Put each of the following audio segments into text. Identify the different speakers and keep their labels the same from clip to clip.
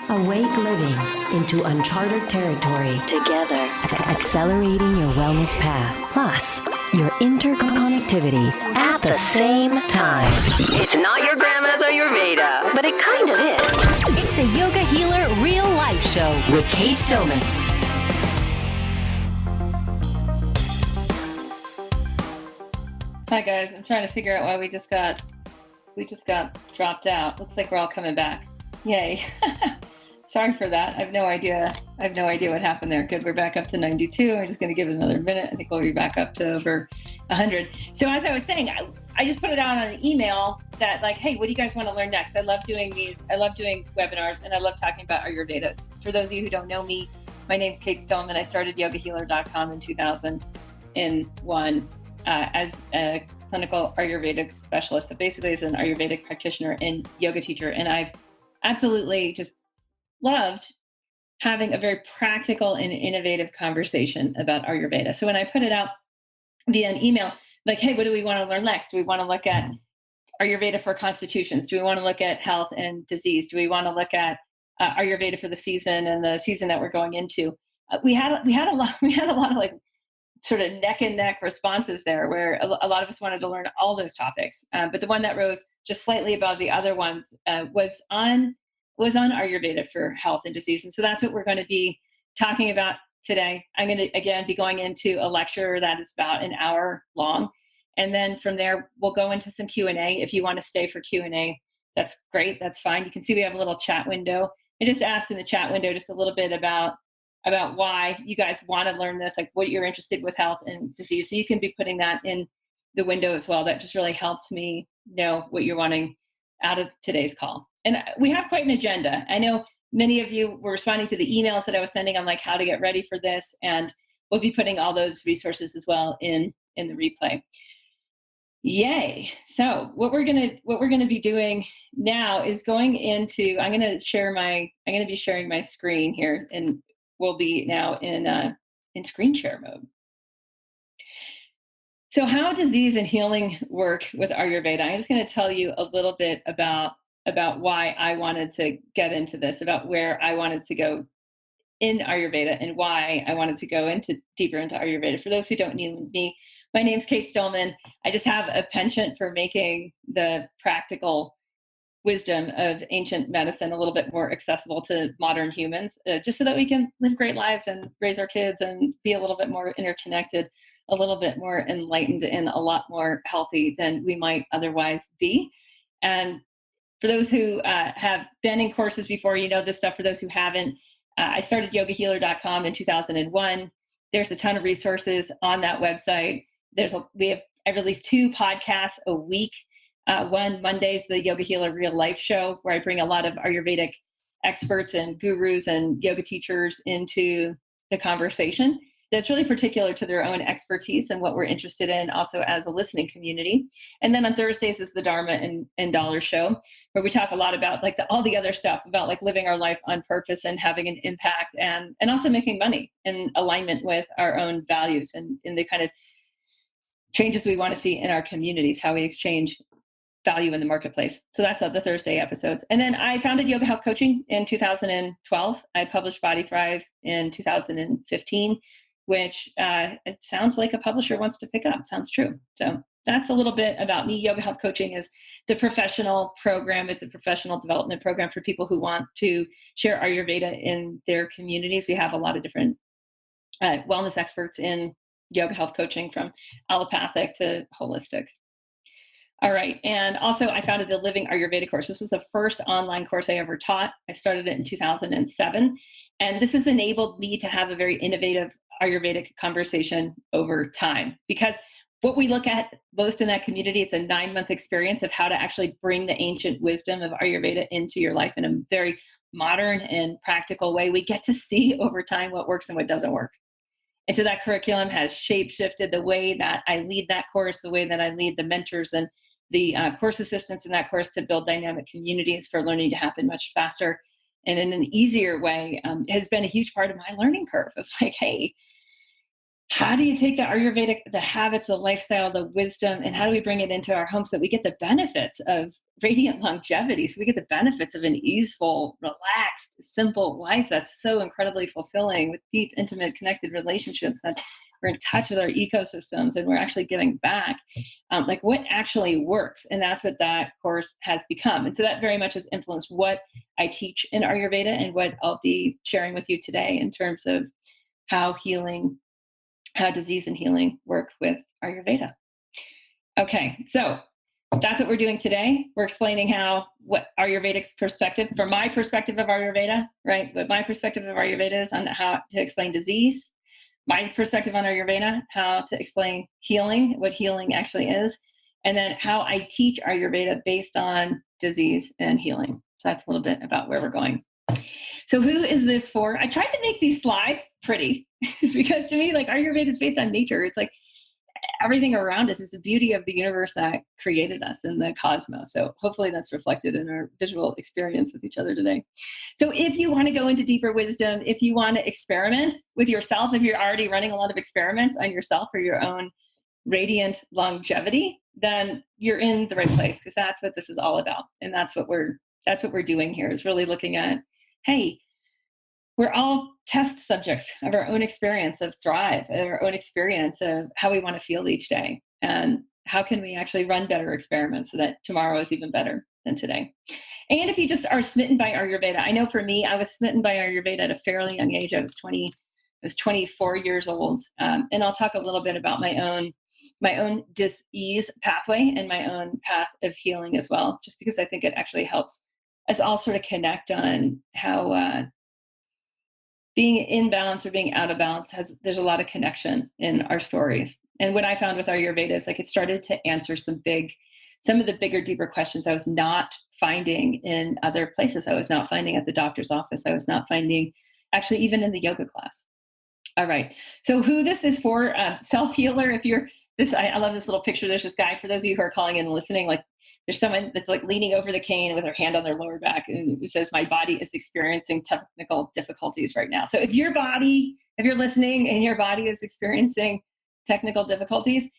Speaker 1: Awake living into uncharted territory together, accelerating your wellness path, plus your interconnectivity at the same time. It's not your grandma's Ayurveda, but it kind of is. It's the Yoga Healer Real Life Show with Kate Stillman.
Speaker 2: Hi guys, I'm trying to figure out why we just got dropped out. Looks like we're all coming back. Yay. Sorry for that. I have no idea what happened there. Good, we're back up to 92. I'm just going to give it another minute. I think we'll be back up to over 100. So as I was saying, I just put it out on an email that like, hey, what do you guys want to learn next? I love doing these. I love doing webinars, and I love talking about Ayurveda. For those of you who don't know me, my name's Kate Stillman. I started yogahealer.com in 2001 as a clinical Ayurvedic specialist. So basically as an Ayurvedic practitioner and yoga teacher. And I've absolutely just loved having a very practical and innovative conversation about Ayurveda. So when I put it out via an email, like, hey, what do we want to learn next? Do we want to look at Ayurveda for constitutions? Do we want to look at health and disease? Do we want to look at Ayurveda for the season and the season that we're going into? We had a lot of like sort of neck and neck responses there, where a lot of us wanted to learn all those topics. But the one that rose just slightly above the other ones was on Ayurveda for health and disease. And so that's what we're going to be talking about today. I'm going to, again, be going into a lecture that is about an hour long. And then from there, we'll go into some Q&A. If you want to stay for Q&A, that's great. That's fine. You can see we have a little chat window. I just asked in the chat window just a little bit about why you guys want to learn this, like what you're interested with health and disease. So you can be putting that in the window as well. That just really helps me know what you're wanting out of today's call. And we have quite an agenda. I know many of you were responding to the emails that I was sending on like how to get ready for this, and we'll be putting all those resources as well in the replay. Yay. So what we're gonna be doing now is going into, I'm gonna be sharing my screen here, and we'll be now in screen share mode. So how disease and healing work with Ayurveda. I'm just going to tell you a little bit about why I wanted to get into this, about where I wanted to go in Ayurveda, and why I wanted to go deeper into Ayurveda. For those who don't know me, my name's Kate Stillman. I just have a penchant for making the practical wisdom of ancient medicine a little bit more accessible to modern humans, just so that we can live great lives and raise our kids and be a little bit more interconnected, a little bit more enlightened, and a lot more healthy than we might otherwise be. And for those who have been in courses before, you know this stuff. For those who haven't, I started yogahealer.com in 2001. There's a ton of resources on that website. I release 2 podcasts a week. One Monday's the Yoga Healer Real Life Show, where I bring a lot of Ayurvedic experts and gurus and yoga teachers into the conversation. That's really particular to their own expertise and what we're interested in, also as a listening community. And then on Thursdays is the Dharma and Dollar Show, where we talk a lot about like all the other stuff about like living our life on purpose and having an impact, and also making money in alignment with our own values and in the kind of changes we want to see in our communities, how we exchange value in the marketplace. So that's the Thursday episodes. And then I founded Yoga Health Coaching in 2012. I published Body Thrive in 2015, which it sounds like a publisher wants to pick up. Sounds true. So that's a little bit about me. Yoga Health Coaching is the professional program. It's a professional development program for people who want to share Ayurveda in their communities. We have a lot of different wellness experts in yoga health coaching, from allopathic to holistic. All right. And also I founded the Living Ayurveda course. This was the first online course I ever taught. I started it in 2007. And this has enabled me to have a very innovative Ayurvedic conversation over time, because what we look at most in that community, it's a 9-month experience of how to actually bring the ancient wisdom of Ayurveda into your life in a very modern and practical way. We get to see over time what works and what doesn't work. And so that curriculum has shape-shifted the way that I lead that course, the way that I lead the mentors and the course assistants in that course, to build dynamic communities for learning to happen much faster and in an easier way, has been a huge part of my learning curve of like, hey, how do you take the Ayurvedic, the habits, the lifestyle, the wisdom, and how do we bring it into our homes so that we get the benefits of radiant longevity? So we get the benefits of an easeful, relaxed, simple life that's so incredibly fulfilling with deep, intimate, connected relationships that we're in touch with our ecosystems and we're actually giving back. Like what actually works. And that's what that course has become. And so that very much has influenced what I teach in Ayurveda and what I'll be sharing with you today in terms of how disease and healing work with Ayurveda. Okay, so that's what we're doing today. We're explaining what Ayurvedic's perspective, from my perspective of Ayurveda, right? What my perspective of Ayurveda is on how to explain disease, my perspective on Ayurveda, how to explain healing, what healing actually is, and then how I teach Ayurveda based on disease and healing. So that's a little bit about where we're going. So who is this for? I tried to make these slides pretty because to me, like Ayurveda is based on nature. It's like everything around us is the beauty of the universe that created us in the cosmos. So hopefully that's reflected in our visual experience with each other today. So if you want to go into deeper wisdom, if you want to experiment with yourself, if you're already running a lot of experiments on yourself for your own radiant longevity, then you're in the right place because that's what this is all about. And that's what we're doing here, is really looking at, hey, we're all test subjects of our own experience of Thrive, our own experience of how we want to feel each day. And how can we actually run better experiments so that tomorrow is even better than today? And if you just are smitten by Ayurveda, I know for me, I was smitten by Ayurveda at a fairly young age. I was 24 years old. And I'll talk a little bit about my own dis-ease pathway and my own path of healing as well, just because I think it actually helps us all sort of connect on how being in balance or being out of balance there's a lot of connection in our stories. And what I found with Ayurveda is like it started to answer some of the bigger, deeper questions I was not finding in other places. I was not finding at the doctor's office. I was not finding actually even in the yoga class. All right. So who this is for, self-healer, if you're this, I love this little picture. There's this guy, for those of you who are calling in and listening, like there's someone that's like leaning over the cane with her hand on their lower back and who says, my body is experiencing technical difficulties right now. So if you're listening and your body is experiencing technical difficulties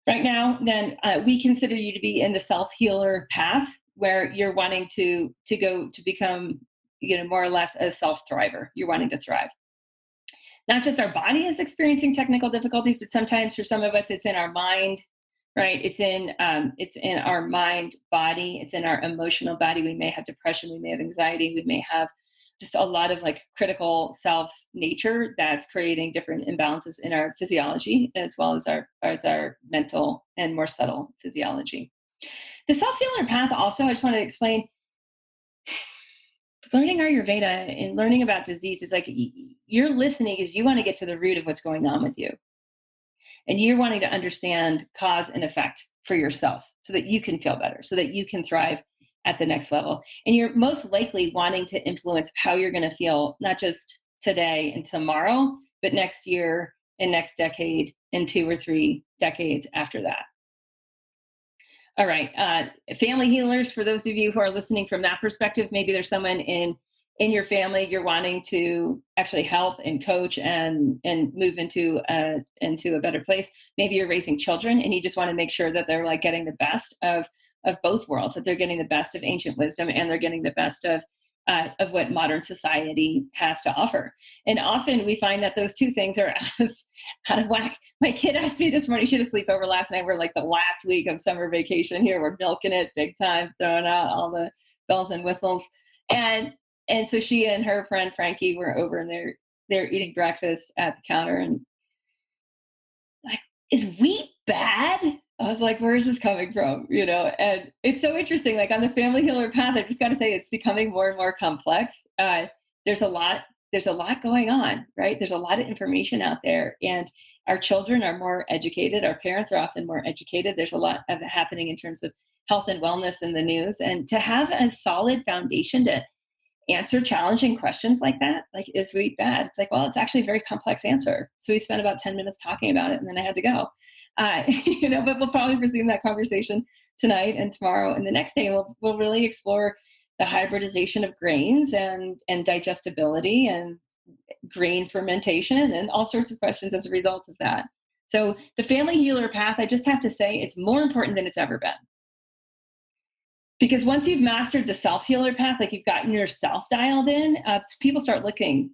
Speaker 2: right now, then we consider you to be in the self-healer path where you're wanting to go to become, more or less a self-thriver. You're wanting to thrive. Not just our body is experiencing technical difficulties, but sometimes for some of us, it's in our mind, right? It's in our mind body. It's in our emotional body. We may have depression. We may have anxiety. We may have just a lot of like critical self nature that's creating different imbalances in our physiology, as well as our mental and more subtle physiology. The self-healer path also, I just want to explain, learning Ayurveda and learning about disease is like you're listening because you want to get to the root of what's going on with you. And you're wanting to understand cause and effect for yourself so that you can feel better, so that you can thrive at the next level. And you're most likely wanting to influence how you're going to feel, not just today and tomorrow, but next year and next decade and 2 or 3 decades after that. All right. Family healers, for those of you who are listening from that perspective, maybe there's someone in your family you're wanting to actually help and coach and move into a better place. Maybe you're raising children and you just want to make sure that they're like getting the best of both worlds, that they're getting the best of ancient wisdom and they're getting the best of what modern society has to offer. And often we find that those two things are out of whack. My kid asked me this morning, she had a sleepover last night. We're like the last week of summer vacation here. We're milking it big time, throwing out all the bells and whistles. And so she and her friend Frankie were over and they're eating breakfast at the counter and like, is wheat bad? I was like, where is this coming from? And it's so interesting. Like on the family healer path, I just got to say it's becoming more and more complex. There's a lot going on, right? There's a lot of information out there and our children are more educated. Our parents are often more educated. There's a lot of it happening in terms of health and wellness in the news. And to have a solid foundation to answer challenging questions like that, like is wheat bad? It's like, well, it's actually a very complex answer. So we spent about 10 minutes talking about it and then I had to go. But we'll probably resume that conversation tonight and tomorrow. And the next day, we'll really explore the hybridization of grains and digestibility and grain fermentation and all sorts of questions as a result of that. So the family healer path, I just have to say, it's more important than it's ever been. Because once you've mastered the self-healer path, like you've gotten yourself dialed in, people start looking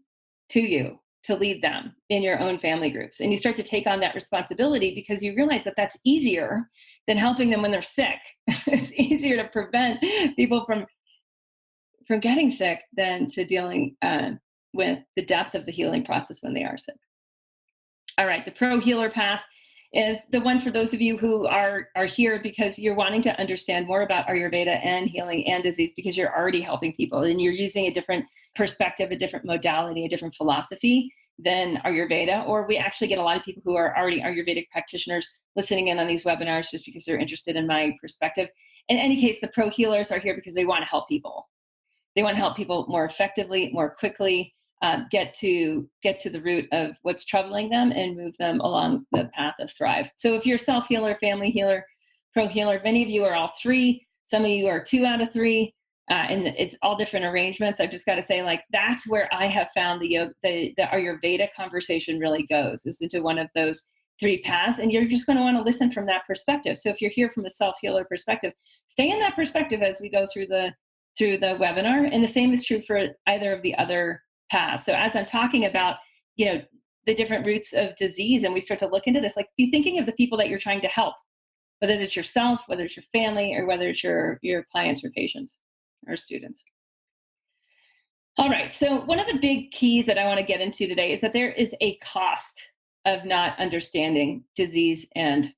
Speaker 2: to you to lead them in your own family groups. And you start to take on that responsibility because you realize that that's easier than helping them when they're sick. It's easier to prevent people from getting sick than to dealing with the depth of the healing process when they are sick. All right, the pro healer path is the one for those of you who are here because you're wanting to understand more about Ayurveda and healing and disease because you're already helping people and you're using a different perspective, a different modality, a different philosophy than Ayurveda. Or we actually get a lot of people who are already Ayurvedic practitioners listening in on these webinars just because they're interested in my perspective. In any case, the pro healers are here because they want to help people. They want to help people more effectively, more quickly, get to the root of what's troubling them and move them along the path of thrive. So if you're self-healer, family healer, pro healer, many of you are all three. Some of you are 2 out of 3, and it's all different arrangements. I've just got to say, like, that's where I have found the Ayurveda conversation really goes, is into one of those 3 paths, and you're just going to want to listen from that perspective. So if you're here from a self-healer perspective, stay in that perspective as we go through the webinar, and the same is true for either of the other paths. So as I'm talking about, the different roots of disease, and we start to look into this, like, be thinking of the people that you're trying to help, whether it's yourself, whether it's your family, or whether it's your clients or patients or students. All right. So one of the big keys that I want to get into today is that there is a cost of not understanding disease and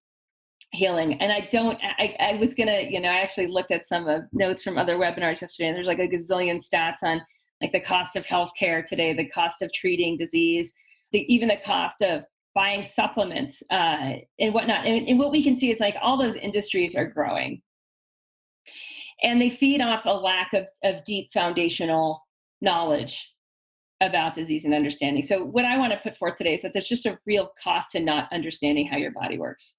Speaker 2: healing. And I was going to, I actually looked at some of notes from other webinars yesterday, and there's like a gazillion stats on like the cost of healthcare today, the cost of treating disease, even the cost of buying supplements and whatnot. And what we can see is like all those industries are growing, and they feed off a lack of deep foundational knowledge about disease and understanding. So what I want to put forth today is that there's just a real cost to not understanding how your body works.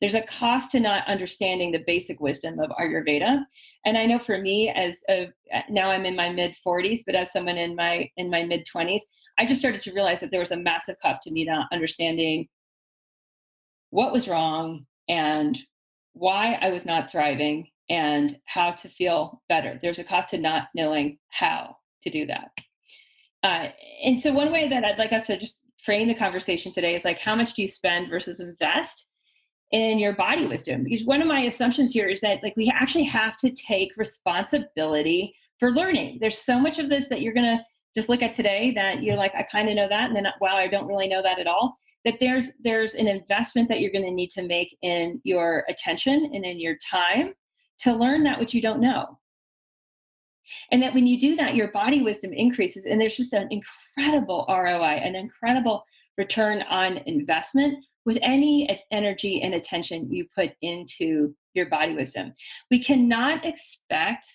Speaker 2: There's a cost to not understanding the basic wisdom of Ayurveda. And I know for me, now I'm in my mid 40s, but as someone in my mid 20s, I just started to realize that there was a massive cost to me not understanding what was wrong and why I was not thriving and how to feel better. There's a cost to not knowing how to do that. And so one way that I'd like us to just frame the conversation today is like, how much do you spend versus invest in your body wisdom? Because one of my assumptions here is that like we actually have to take responsibility for learning. There's so much of this that you're going to just look at today that you're like, I kind of know that. And then, wow, I don't really know that at all. That there's an investment that you're going to need to make in your attention and in your time to learn that which you don't know. And that when you do that, your body wisdom increases, and there's just an incredible ROI, an incredible return on investment with any energy and attention you put into your body wisdom. We cannot expect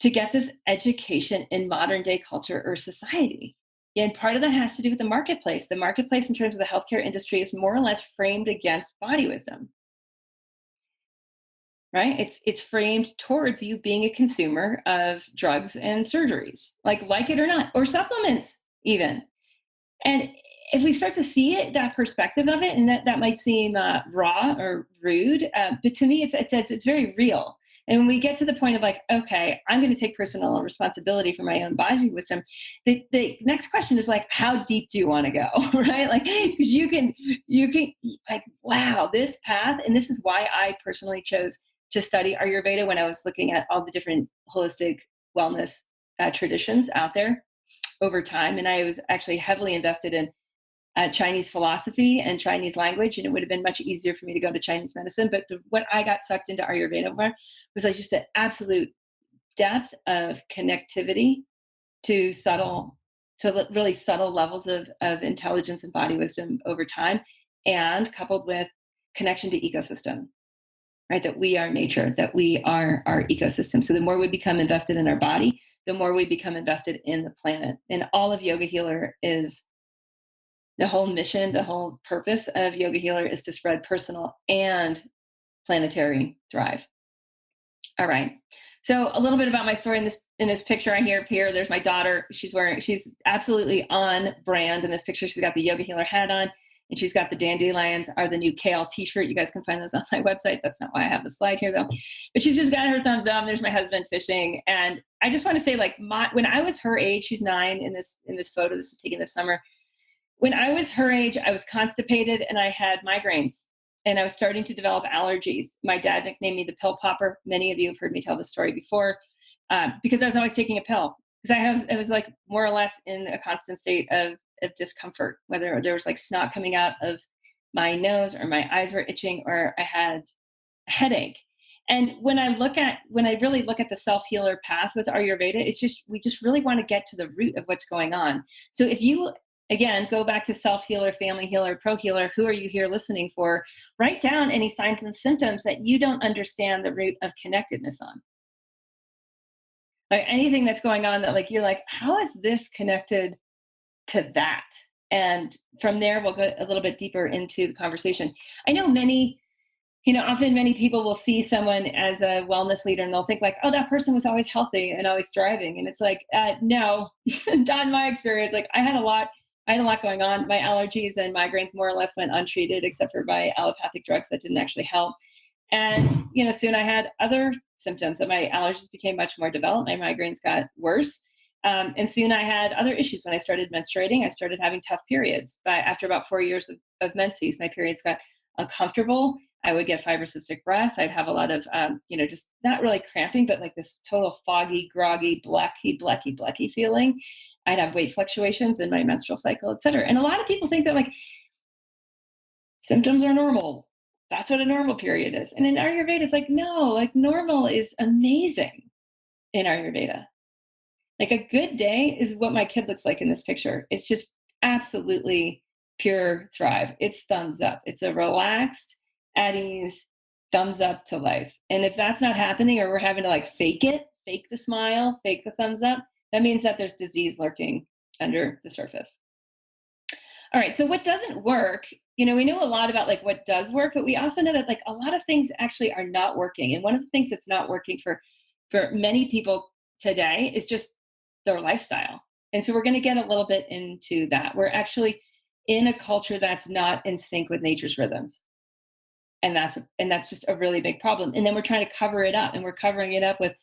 Speaker 2: to get this education in modern day culture or society. And part of that has to do with the marketplace. The marketplace in terms of the healthcare industry is more or less framed against body wisdom. Right? It's framed towards you being a consumer of drugs and surgeries, like it or not, or supplements even. And if we start to see it, that perspective of it, and that might seem raw or rude, but to me, it's very real. And when we get to the point of like, okay, I'm going to take personal responsibility for my own body wisdom, the next question is like, how deep do you want to go, right? Like, because you can like, wow, this path, and this is why I personally chose to study Ayurveda when I was looking at all the different holistic wellness traditions out there over time. And I was actually heavily invested in Chinese philosophy and Chinese language, and it would have been much easier for me to go to Chinese medicine. But what I got sucked into Ayurveda was like just the absolute depth of connectivity to really subtle levels of intelligence and body wisdom over time, and coupled with connection to ecosystem, right? That we are nature, that we are our ecosystem. So the more we become invested in our body, the more we become invested in the planet. And all of Yoga Healer is the whole mission, the whole purpose of Yoga Healer is to spread personal and planetary thrive. All right. So a little bit about my story, and this in this picture I hear here, there's my daughter. She's absolutely on brand in this picture. She's got the yoga healer hat on, and she's got the dandelions are the new kale t-shirt. You guys can find those on my website. That's not why I have the slide here though. But she's just got her thumbs up. There's my husband fishing. And I just want to say, like, when I was her age, she's 9 in this photo. This is taken this summer. When I was her age, I was constipated and I had migraines and I was starting to develop allergies. My dad nicknamed me the pill popper. Many of you have heard me tell this story before. Because I was always taking a pill. Because I was like more or less in a constant state of discomfort, whether there was like snot coming out of my nose or my eyes were itching or I had a headache. And when I really look at the self-healer path with Ayurveda, we just really want to get to the root of what's going on. So if you, again, go back to self-healer, family healer, pro-healer, who are you here listening for? Write down any signs and symptoms that you don't understand the root of connectedness on. Like anything that's going on that like you're like, how is this connected to that? And from there, we'll go a little bit deeper into the conversation. I know often many people will see someone as a wellness leader and they'll think like, oh, that person was always healthy and always thriving. And it's like, no, not in my experience. Like I had a lot going on. My allergies and migraines more or less went untreated, except for by allopathic drugs that didn't actually help. And, soon I had other symptoms and my allergies became much more developed. My migraines got worse. And soon I had other issues. When I started menstruating, I started having tough periods. But after about 4 years of menses, my periods got uncomfortable. I would get fibrocystic breasts. I'd have a lot of, just not really cramping, but like this total foggy, groggy, blecky feeling. I'd have weight fluctuations in my menstrual cycle, et cetera. And a lot of people think that like symptoms are normal. That's what a normal period is. And in Ayurveda, it's like, no, like normal is amazing in Ayurveda. Like a good day is what my kid looks like in this picture. It's just absolutely pure thrive. It's thumbs up. It's a relaxed, at ease, thumbs up to life. And if that's not happening or we're having to like fake the smile, fake the thumbs up, that means that there's disease lurking under the surface. All right, so what doesn't work, we know a lot about like what does work, but we also know that like a lot of things actually are not working. And one of the things that's not working for many people today is just their lifestyle. And so we're going to get a little bit into that. We're actually in a culture that's not in sync with nature's rhythms. And that's just a really big problem. And then we're trying to cover it up, and we're covering it up with,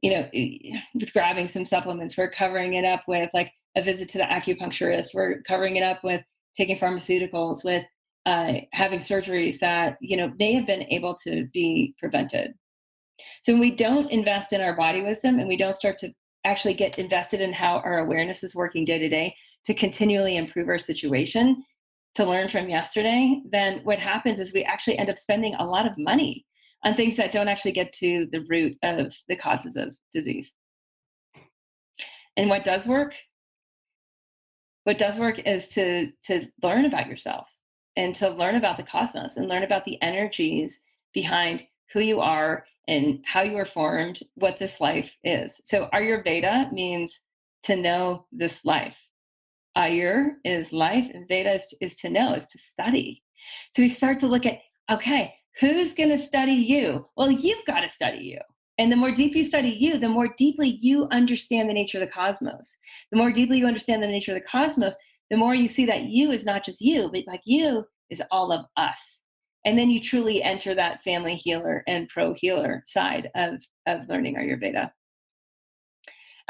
Speaker 2: with grabbing some supplements. We're covering it up with like a visit to the acupuncturist. We're covering it up with taking pharmaceuticals, with having surgeries that, may have been able to be prevented. So when we don't invest in our body wisdom and we don't start to actually get invested in how our awareness is working day to day to continually improve our situation, to learn from yesterday, then what happens is we actually end up spending a lot of money on things that don't actually get to the root of the causes of disease. And what does work? What does work is to learn about yourself and to learn about the cosmos and learn about the energies behind who you are and how you were formed, what this life is. So Ayurveda means to know this life. Ayur is life, and Veda is to know, is to study. So we start to look at, okay, who's going to study you? Well, you've got to study you. And the more deep you study you, the more deeply you understand the nature of the cosmos. The more deeply you understand the nature of the cosmos, the more you see that you is not just you, but like you is all of us. And then you truly enter that family healer and pro-healer side of learning Ayurveda.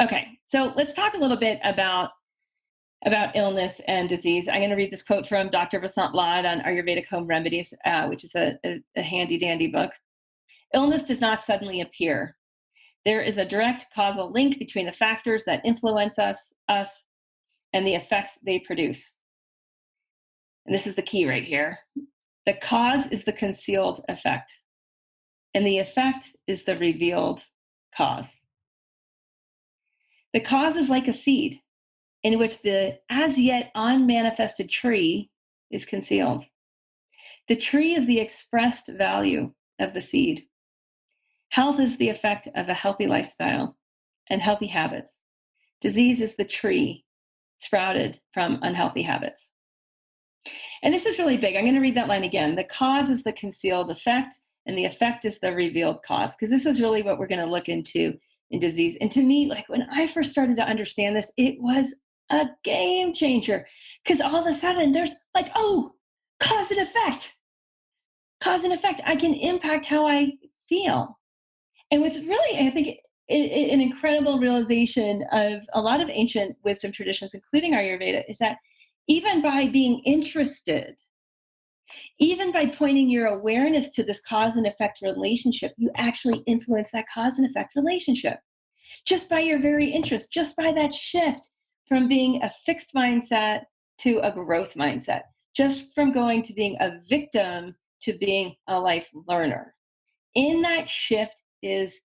Speaker 2: Okay, so let's talk a little bit about illness and disease. I'm going to read this quote from Dr. Vasant Lad on Ayurvedic Home Remedies, which is a handy dandy book. Illness does not suddenly appear. There is a direct causal link between the factors that influence us and the effects they produce. And this is the key right here. The cause is the concealed effect, and the effect is the revealed cause. The cause is like a seed in which the as yet unmanifested tree is concealed. The tree is the expressed value of the seed. Health is the effect of a healthy lifestyle and healthy habits. Disease is the tree sprouted from unhealthy habits. And this is really big. I'm going to read that line again. The cause is the concealed effect, and the effect is the revealed cause, because this is really what we're going to look into in disease. And to me, like when I first started to understand this, it was a game changer, because all of a sudden there's like, oh, cause and effect. Cause and effect. I can impact how I feel. And what's really, I think, an incredible realization of a lot of ancient wisdom traditions, including Ayurveda, is that even by being interested, even by pointing your awareness to this cause and effect relationship, you actually influence that cause and effect relationship. Just by your very interest, just by that shift from being a fixed mindset to a growth mindset, just from going to being a victim to being a life learner. In that shift is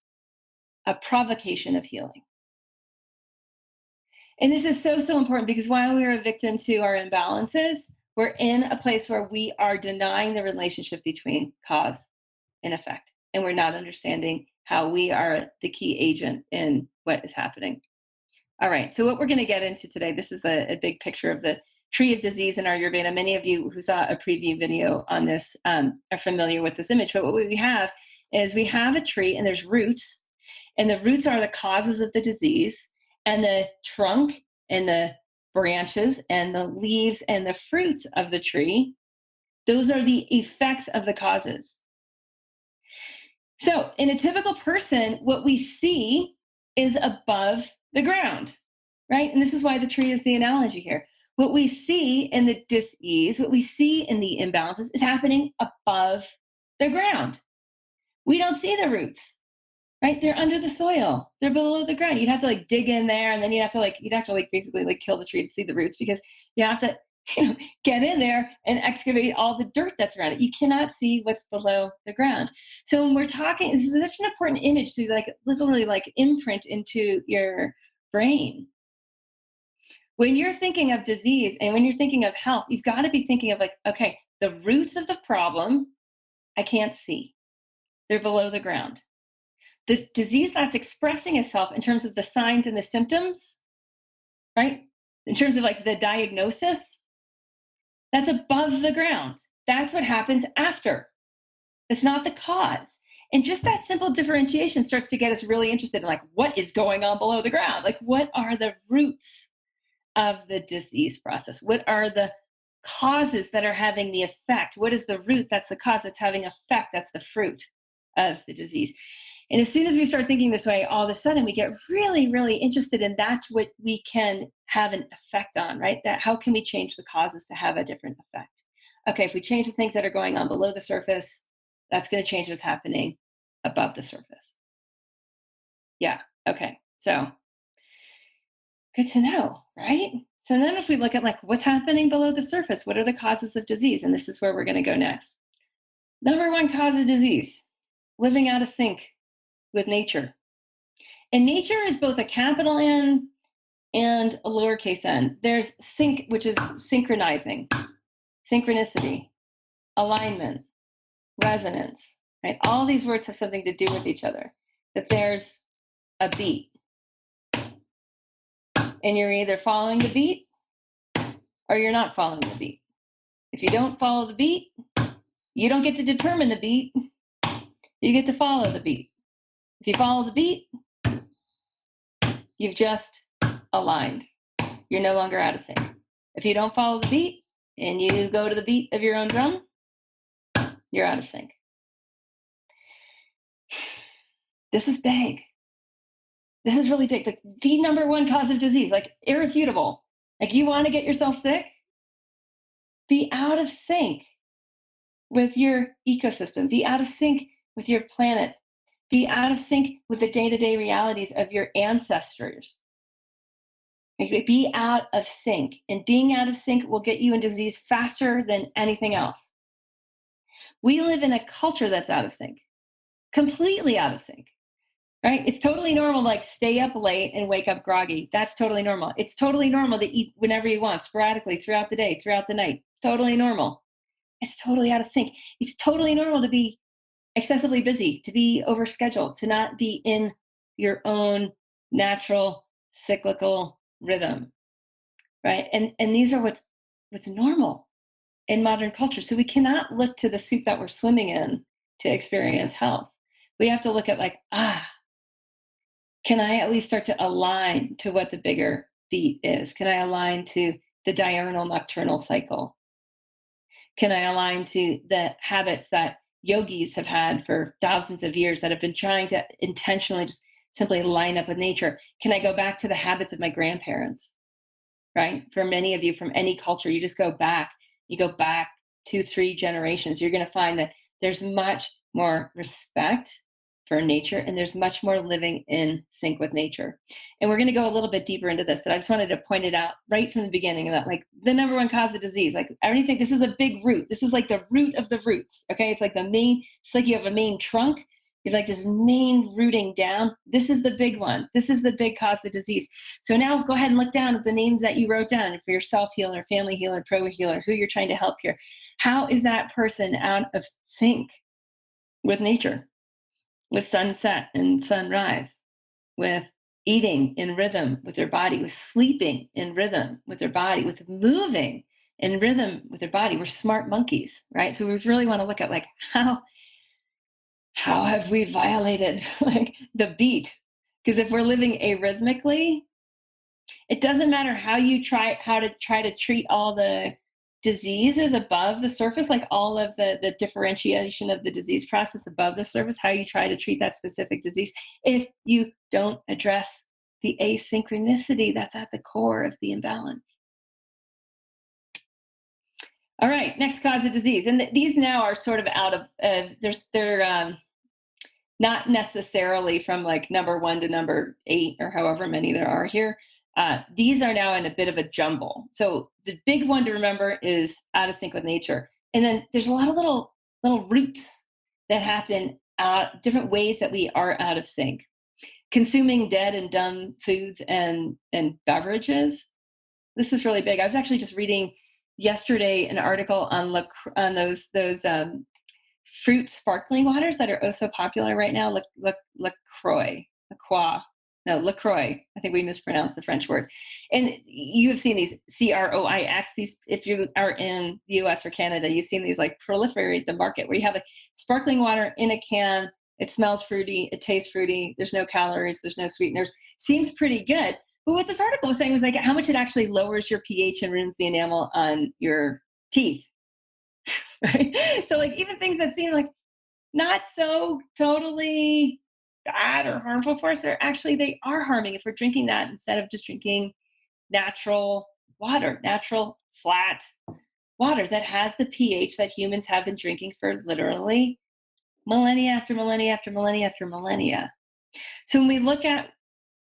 Speaker 2: a provocation of healing. And this is so, so important, because while we're a victim to our imbalances, we're in a place where we are denying the relationship between cause and effect. And we're not understanding how we are the key agent in what is happening. All right, so what we're going to get into today, this is a big picture of the tree of disease in Ayurveda. Many of you who saw a preview video on this are familiar with this image. But what we have is we have a tree, and there's roots, and the roots are the causes of the disease, and the trunk and the branches and the leaves and the fruits of the tree, those are the effects of the causes. So in a typical person, what we see is above the ground, right? And this is why the tree is the analogy here. What we see in the dis-ease, what we see in the imbalances is happening above the ground. We don't see the roots, right? They're under the soil. They're below the ground. You'd have to like dig in there, and then you'd have to basically like kill the tree to see the roots, because you have to get in there and excavate all the dirt that's around it. You cannot see what's below the ground. So when we're talking, this is such an important image to like literally like imprint into your brain. When you're thinking of disease and when you're thinking of health, you've got to be thinking of like, okay, the roots of the problem, I can't see. They're below the ground. The disease that's expressing itself in terms of the signs and the symptoms, right? In terms of like the diagnosis, that's above the ground. That's what happens after. It's not the cause. And just that simple differentiation starts to get us really interested in like, what is going on below the ground? Like, what are the roots of the disease process? What are the causes that are having the effect? What is the root that's the cause that's having effect? That's the fruit of the disease. And as soon as we start thinking this way, all of a sudden we get really, really interested in that's what we can have an effect on, right? That how can we change the causes to have a different effect? Okay, if we change the things that are going on below the surface, that's going to change what's happening above the surface. Yeah, okay. So good to know, right? So then if we look at like what's happening below the surface, what are the causes of disease? And this is where we're going to go next. Number one cause of disease, living out of sync with nature. And nature is both a capital N and a lowercase n. There's sync, which is synchronizing, synchronicity, alignment, resonance, right? All these words have something to do with each other. That there's a beat. And you're either following the beat or you're not following the beat. If you don't follow the beat, you don't get to determine the beat. You get to follow the beat. If you follow the beat, you've just aligned. You're no longer out of sync. If you don't follow the beat and you go to the beat of your own drum, you're out of sync. This is big. This is really big. Like the number one cause of disease, like irrefutable. Like you want to get yourself sick? Be out of sync with your ecosystem. Be out of sync with your planet. Be out of sync with the day-to-day realities of your ancestors. Be out of sync. And being out of sync will get you in disease faster than anything else. We live in a culture that's out of sync. Completely out of sync. Right? It's totally normal to like stay up late and wake up groggy. That's totally normal. It's totally normal to eat whenever you want, sporadically, throughout the day, throughout the night. Totally normal. It's totally out of sync. It's totally normal to be excessively busy, to be overscheduled, to not be in your own natural cyclical rhythm, right? And these are what's normal in modern culture. So we cannot look to the soup that we're swimming in to experience health. We have to look at like, Can I at least start to align to what the bigger beat is? Can I align to the diurnal nocturnal cycle? Can I align to the habits that yogis have had for thousands of years that have been trying to intentionally just simply line up with nature? Can I go back to the habits of my grandparents, right? For many of you from any culture, you just go back, you go back 2-3 generations, you're going to find that there's much more respect for nature and there's much more living in sync with nature. And we're going to go a little bit deeper into this, but I just wanted to point it out right from the beginning that like the number one cause of disease, like I already think this is a big root. This is like the root of the roots. Okay. It's like the main, it's like you have a main trunk. You have like this main rooting down. This is the big one. This is the big cause of disease. So now go ahead and look down at the names that you wrote down for your self-healer, family healer, pro healer, who you're trying to help here. How is that person out of sync with nature, with sunset and sunrise, with eating in rhythm with their body, with sleeping in rhythm with their body, with moving in rhythm with their body? We're smart monkeys, right? So we really want to look at like how have we violated like the beat? Because if we're living arrhythmically, it doesn't matter how to try to treat all the diseases above the surface, like all of the differentiation of the disease process above the surface, how you try to treat that specific disease, if you don't address the asynchronicity that's at the core of the imbalance. All right, next cause of disease. And these now are sort of out of, they're not necessarily from like number 1 to number 8 or however many there are here. These are now in a bit of a jumble. So the big one to remember is out of sync with nature. And then there's a lot of little roots that happen different ways that we are out of sync. Consuming dead and dumb foods and beverages. This is really big. I was actually just reading yesterday an article on those fruit sparkling waters that are oh so popular right now. LaCroix. I think we mispronounced the French word. And you have seen these CROIX. These, if you are in the US or Canada, you've seen these like proliferate the market where you have a sparkling water in a can. It smells fruity. It tastes fruity. There's no calories. There's no sweeteners. Seems pretty good. But what this article was saying was like how much it actually lowers your pH and ruins the enamel on your teeth. Right? So like even things that seem like not so totally bad or harmful for us, they are harming if we're drinking that instead of just drinking natural water, natural flat water that has the pH that humans have been drinking for literally millennia after millennia after millennia after millennia. So when we look at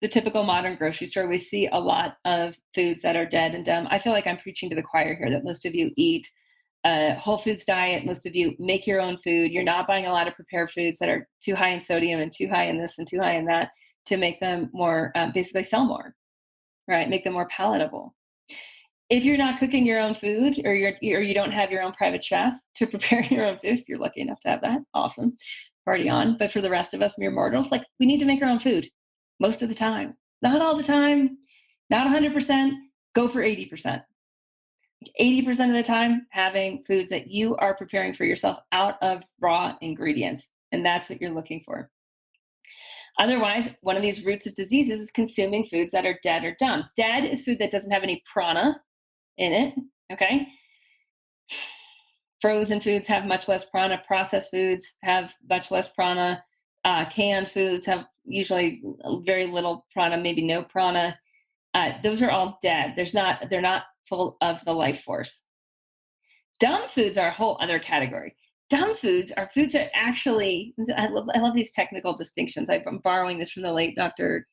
Speaker 2: the typical modern grocery store, we see a lot of foods that are dead and dumb. I feel like I'm preaching to the choir here that most of you eat a whole foods diet. Most of you make your own food. You're not buying a lot of prepared foods that are too high in sodium and too high in this and too high in that to make them more, basically sell more, right? Make them more palatable. If you're not cooking your own food or you don't have your own private chef to prepare your own food, if you're lucky enough to have that, awesome, party on. But for the rest of us mere mortals, like we need to make our own food most of the time. Not all the time, not 100%, go for 80%. 80% of the time, having foods that you are preparing for yourself out of raw ingredients. And that's what you're looking for. Otherwise, one of these roots of diseases is consuming foods that are dead or dumb. Dead is food that doesn't have any prana in it, okay? Frozen foods have much less prana. Processed foods have much less prana. Canned foods have usually very little prana, maybe no prana. Those are all dead. They're not full of the life force. Dumb foods are a whole other category. Dumb foods are foods that actually, I love these technical distinctions. I'm borrowing this from the late Dr.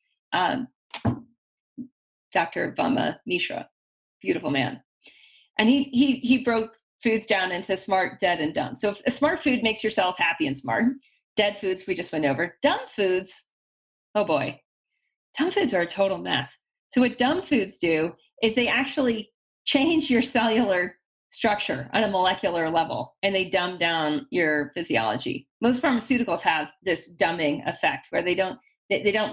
Speaker 2: Vama Mishra, beautiful man. And he broke foods down into smart, dead, and dumb. So if a smart food makes your cells happy and smart, dead foods we just went over. Dumb foods, oh boy, dumb foods are a total mess. So what dumb foods do is they actually change your cellular structure on a molecular level, and they dumb down your physiology. Most pharmaceuticals have this dumbing effect where they don't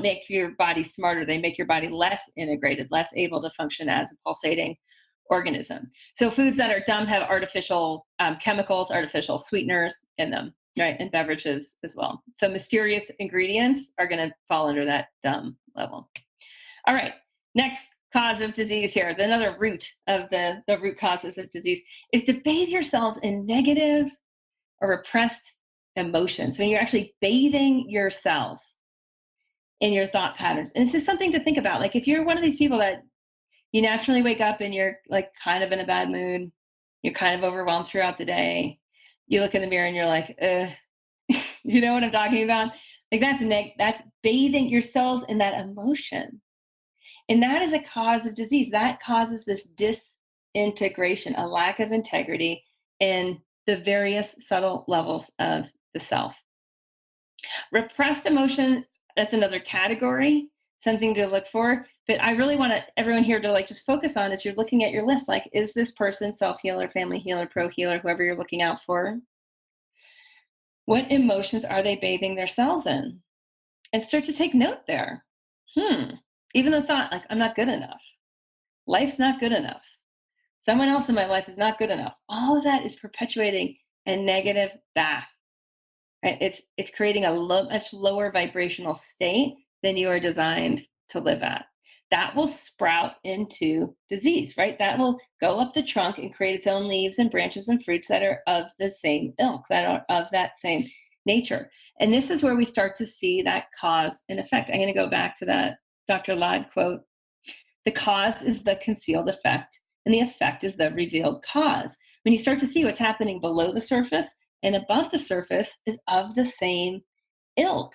Speaker 2: make your body smarter. They make your body less integrated, less able to function as a pulsating organism. So foods that are dumb have artificial chemicals, artificial sweeteners in them. right? And beverages as well. So mysterious ingredients are going to fall under that dumb level. All right. Next cause of disease here, another root of the root causes of disease is to bathe yourselves in negative or repressed emotions. When you're actually bathing your cells in your thought patterns. And it's just something to think about. Like if you're one of these people that you naturally wake up and you're like kind of in a bad mood, you're kind of overwhelmed throughout the day, you look in the mirror and you're like, you know what I'm talking about? Like that's bathing your cells in that emotion. And that is a cause of disease. That causes this disintegration, a lack of integrity in the various subtle levels of the self. Repressed emotion, that's another category, something to look for. But I really want everyone here to like just focus on as you're looking at your list, like, is this person self-healer, family healer, pro healer, whoever you're looking out for? What emotions are they bathing their cells in? And start to take note there. Even the thought, like, I'm not good enough. Life's not good enough. Someone else in my life is not good enough. All of that is perpetuating a negative bath. Right? It's creating a much lower vibrational state than you are designed to live at. That will sprout into disease, right? That will go up the trunk and create its own leaves and branches and fruits that are of the same ilk, that are of that same nature. And this is where we start to see that cause and effect. I'm going to go back to that Dr. Ladd quote. The cause is the concealed effect, and the effect is the revealed cause. When you start to see what's happening below the surface and above the surface is of the same ilk,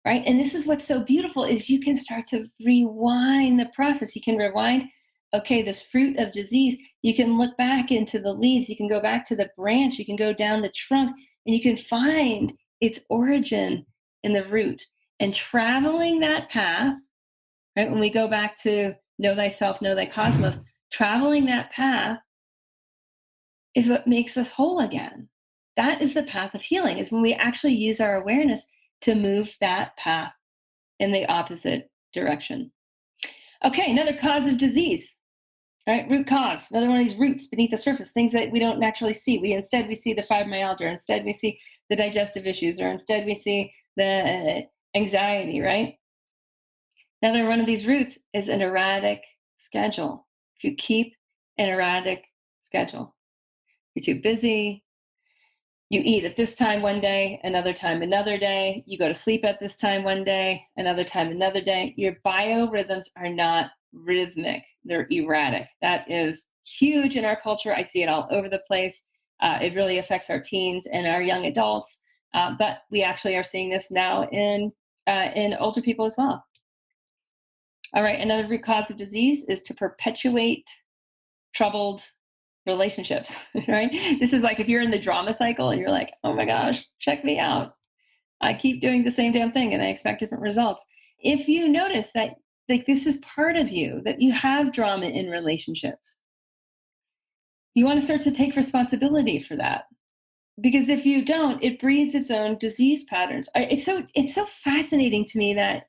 Speaker 2: right? And this is what's so beautiful is you can start to rewind the process. You can rewind, okay, this fruit of disease, you can look back into the leaves, you can go back to the branch, you can go down the trunk, and you can find its origin in the root. And traveling that path, right? When we go back to know thyself, know thy cosmos, traveling that path is what makes us whole again. That is the path of healing, is when we actually use our awareness to move that path in the opposite direction. Okay, another cause of disease, right? Root cause, another one of these roots beneath the surface, things that we don't naturally see. Instead we see the fibromyalgia, instead we see the digestive issues, or instead we see the anxiety, right? Another one of these roots is an erratic schedule. If you keep an erratic schedule, you're too busy, you eat at this time one day, another time another day, you go to sleep at this time one day, another time another day. Your biorhythms are not rhythmic, they're erratic. That is huge in our culture. I see it all over the place. It really affects our teens and our young adults, but we actually are seeing this now in older people as well. All right, another root cause of disease is to perpetuate troubled relationships, right? This is like if you're in the drama cycle and you're like, oh my gosh, check me out. I keep doing the same damn thing and I expect different results. If you notice that like this is part of you, that you have drama in relationships, you want to start to take responsibility for that. Because if you don't, it breeds its own disease patterns. It's so fascinating to me that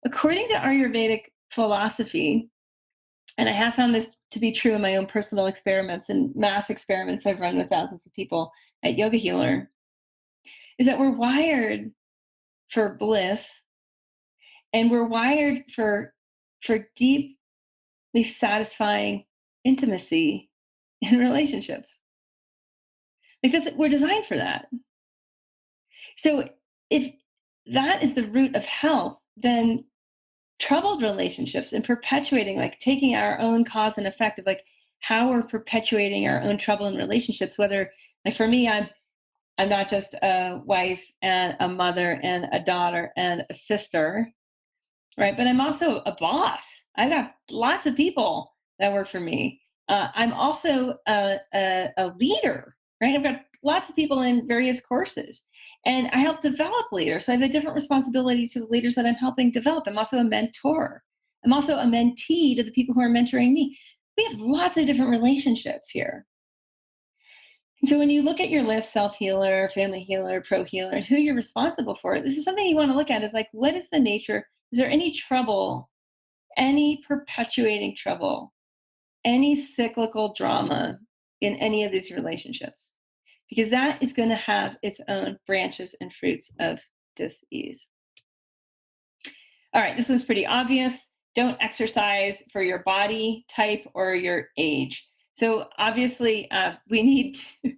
Speaker 2: according to Ayurvedic philosophy, and I have found this to be true in my own personal experiments and mass experiments I've run with thousands of people at Yoga Healer, is that we're wired for bliss and we're wired for deeply satisfying intimacy in relationships. Like we're designed for that. So if that is the root of health, then troubled relationships and perpetuating, like taking our own cause and effect of like how we're perpetuating our own trouble in relationships, whether like for me, I'm not just a wife and a mother and a daughter and a sister, right? But I'm also a boss. I got lots of people that work for me. I'm also a leader, right? I've got lots of people in various courses. And I help develop leaders. So I have a different responsibility to the leaders that I'm helping develop. I'm also a mentor. I'm also a mentee to the people who are mentoring me. We have lots of different relationships here. And so when you look at your list, self-healer, family healer, pro healer, and who you're responsible for, this is something you want to look at is like, what is the nature? Is there any trouble, any perpetuating trouble, any cyclical drama in any of these relationships? because that is going to have its own branches and fruits of disease. All right, this one's pretty obvious. Don't exercise for your body type or your age. So obviously, we need to,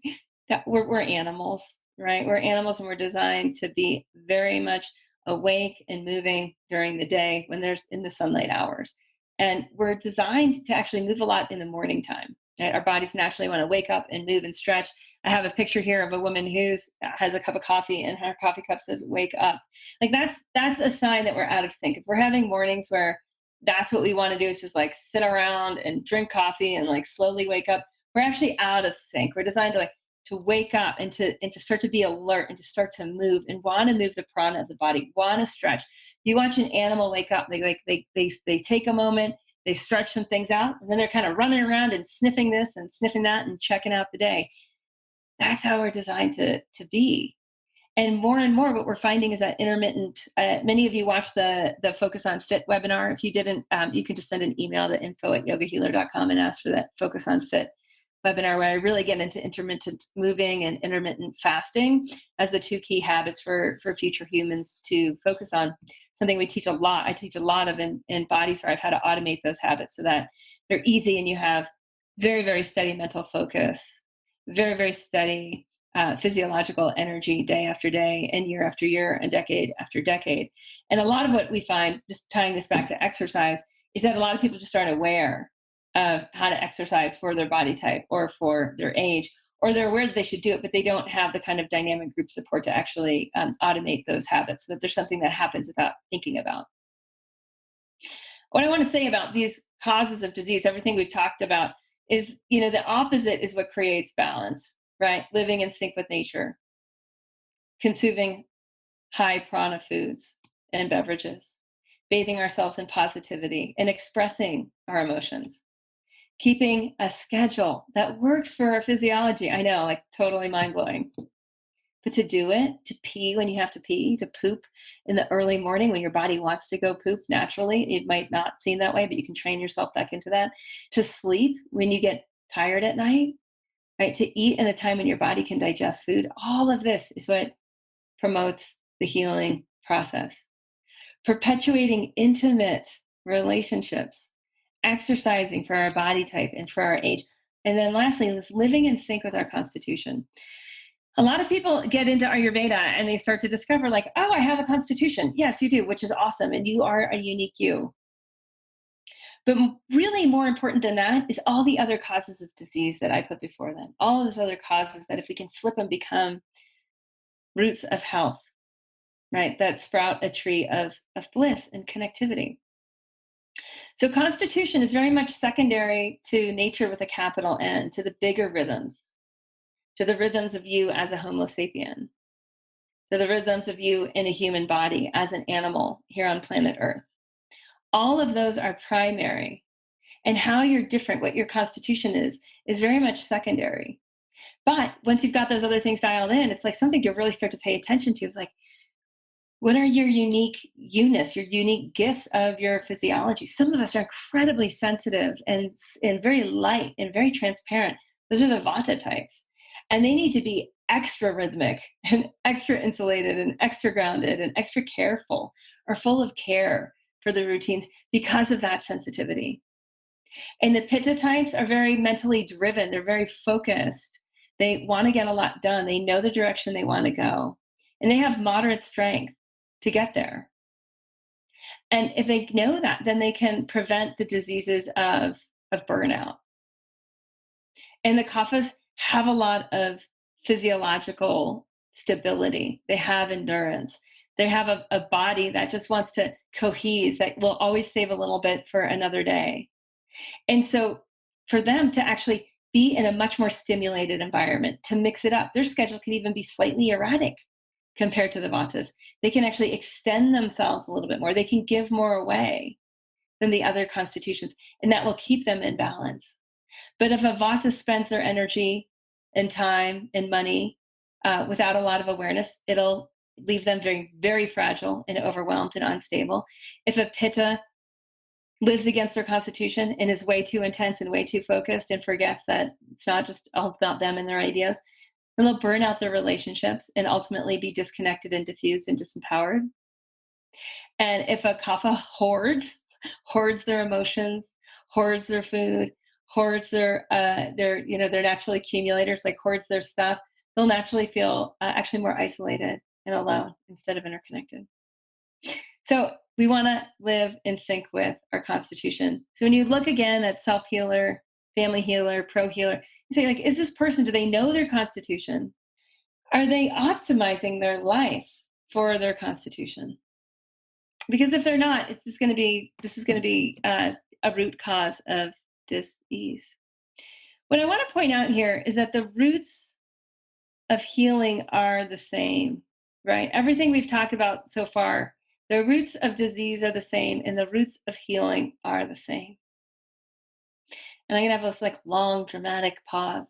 Speaker 2: that we're animals, right? We're animals, and we're designed to be very much awake and moving during the day when there's in the sunlight hours. And we're designed to actually move a lot in the morning time. Right? Our bodies naturally want to wake up and move and stretch. I have a picture here of a woman who has a cup of coffee, and her coffee cup says "wake up." Like that's a sign that we're out of sync. If we're having mornings where that's what we want to do, is just like sit around and drink coffee and like slowly wake up, we're actually out of sync. We're designed to wake up and to start to be alert and to start to move and want to move the prana of the body, want to stretch. You watch an animal wake up, they take a moment, they stretch some things out, and then they're kind of running around and sniffing this and sniffing that and checking out the day. That's how we're designed to be. And more, what we're finding is that intermittent, many of you watched the Focus on Fit webinar. If you didn't, you can just send an email to info@yogahealer.com and ask for that Focus on Fit webinar, where I really get into intermittent moving and intermittent fasting as the two key habits for future humans to focus on. Something we teach a lot. I teach a lot of in Body Thrive, how to automate those habits so that they're easy and you have very, very steady mental focus, very, very steady physiological energy day after day and year after year and decade after decade. And a lot of what we find, just tying this back to exercise, is that a lot of people just aren't aware of how to exercise for their body type or for their age, or they're aware that they should do it, but they don't have the kind of dynamic group support to actually automate those habits, so that there's something that happens without thinking about. What I want to say about these causes of disease, everything we've talked about, is, the opposite is what creates balance, right? Living in sync with nature, consuming high prana foods and beverages, bathing ourselves in positivity and expressing our emotions, keeping a schedule that works for our physiology. I know, like totally mind-blowing. But to do it, to pee when you have to pee, to poop in the early morning when your body wants to go poop naturally, it might not seem that way, but you can train yourself back into that. To sleep when you get tired at night, right? To eat in a time when your body can digest food. All of this is what promotes the healing process. Perpetuating intimate relationships, exercising for our body type and for our age. And then lastly, is living in sync with our constitution. A lot of people get into Ayurveda and they start to discover like, oh, I have a constitution. Yes, you do, which is awesome. And you are a unique you. But really more important than that is all the other causes of disease that I put before them. All of those other causes that if we can flip them, become roots of health, right? That sprout a tree of bliss and connectivity. So constitution is very much secondary to nature with a capital N, to the bigger rhythms, to the rhythms of you as a Homo sapien, to the rhythms of you in a human body as an animal here on planet Earth. All of those are primary. And how you're different, what your constitution is very much secondary. But once you've got those other things dialed in, it's like something to really start to pay attention to. It's like, what are your unique units, your unique gifts of your physiology? Some of us are incredibly sensitive and very light and very transparent. Those are the Vata types. And they need to be extra rhythmic and extra insulated and extra grounded and extra careful, or full of care for the routines because of that sensitivity. And the Pitta types are very mentally driven. They're very focused. They want to get a lot done. They know the direction they want to go. And they have moderate strength to get there. And if they know that, then they can prevent the diseases of burnout. And the Kaphas have a lot of physiological stability. They have endurance. They have a body that just wants to cohese, that will always save a little bit for another day. And so for them to actually be in a much more stimulated environment, to mix it up, their schedule can even be slightly erratic compared to the Vatas. They can actually extend themselves a little bit more. They can give more away than the other constitutions, and that will keep them in balance. But if a Vata spends their energy and time and money without a lot of awareness, it'll leave them very, very fragile and overwhelmed and unstable. If a Pitta lives against their constitution and is way too intense and way too focused and forgets that it's not just all about them and their ideas, and they'll burn out their relationships and ultimately be disconnected and diffused and disempowered. And if a kapha hoards their emotions, hoards their food, hoards their natural accumulators, like hoards their stuff, they'll naturally feel actually more isolated and alone instead of interconnected. So we want to live in sync with our constitution. So when you look again at self-healer, family healer, pro healer, you say, like, is this person, do they know their constitution? Are they optimizing their life for their constitution? Because if they're not, this is going to be a root cause of dis-ease. What I want to point out here is that the roots of healing are the same, right? Everything we've talked about so far, the roots of disease are the same, and the roots of healing are the same. And I'm going to have this long dramatic pause,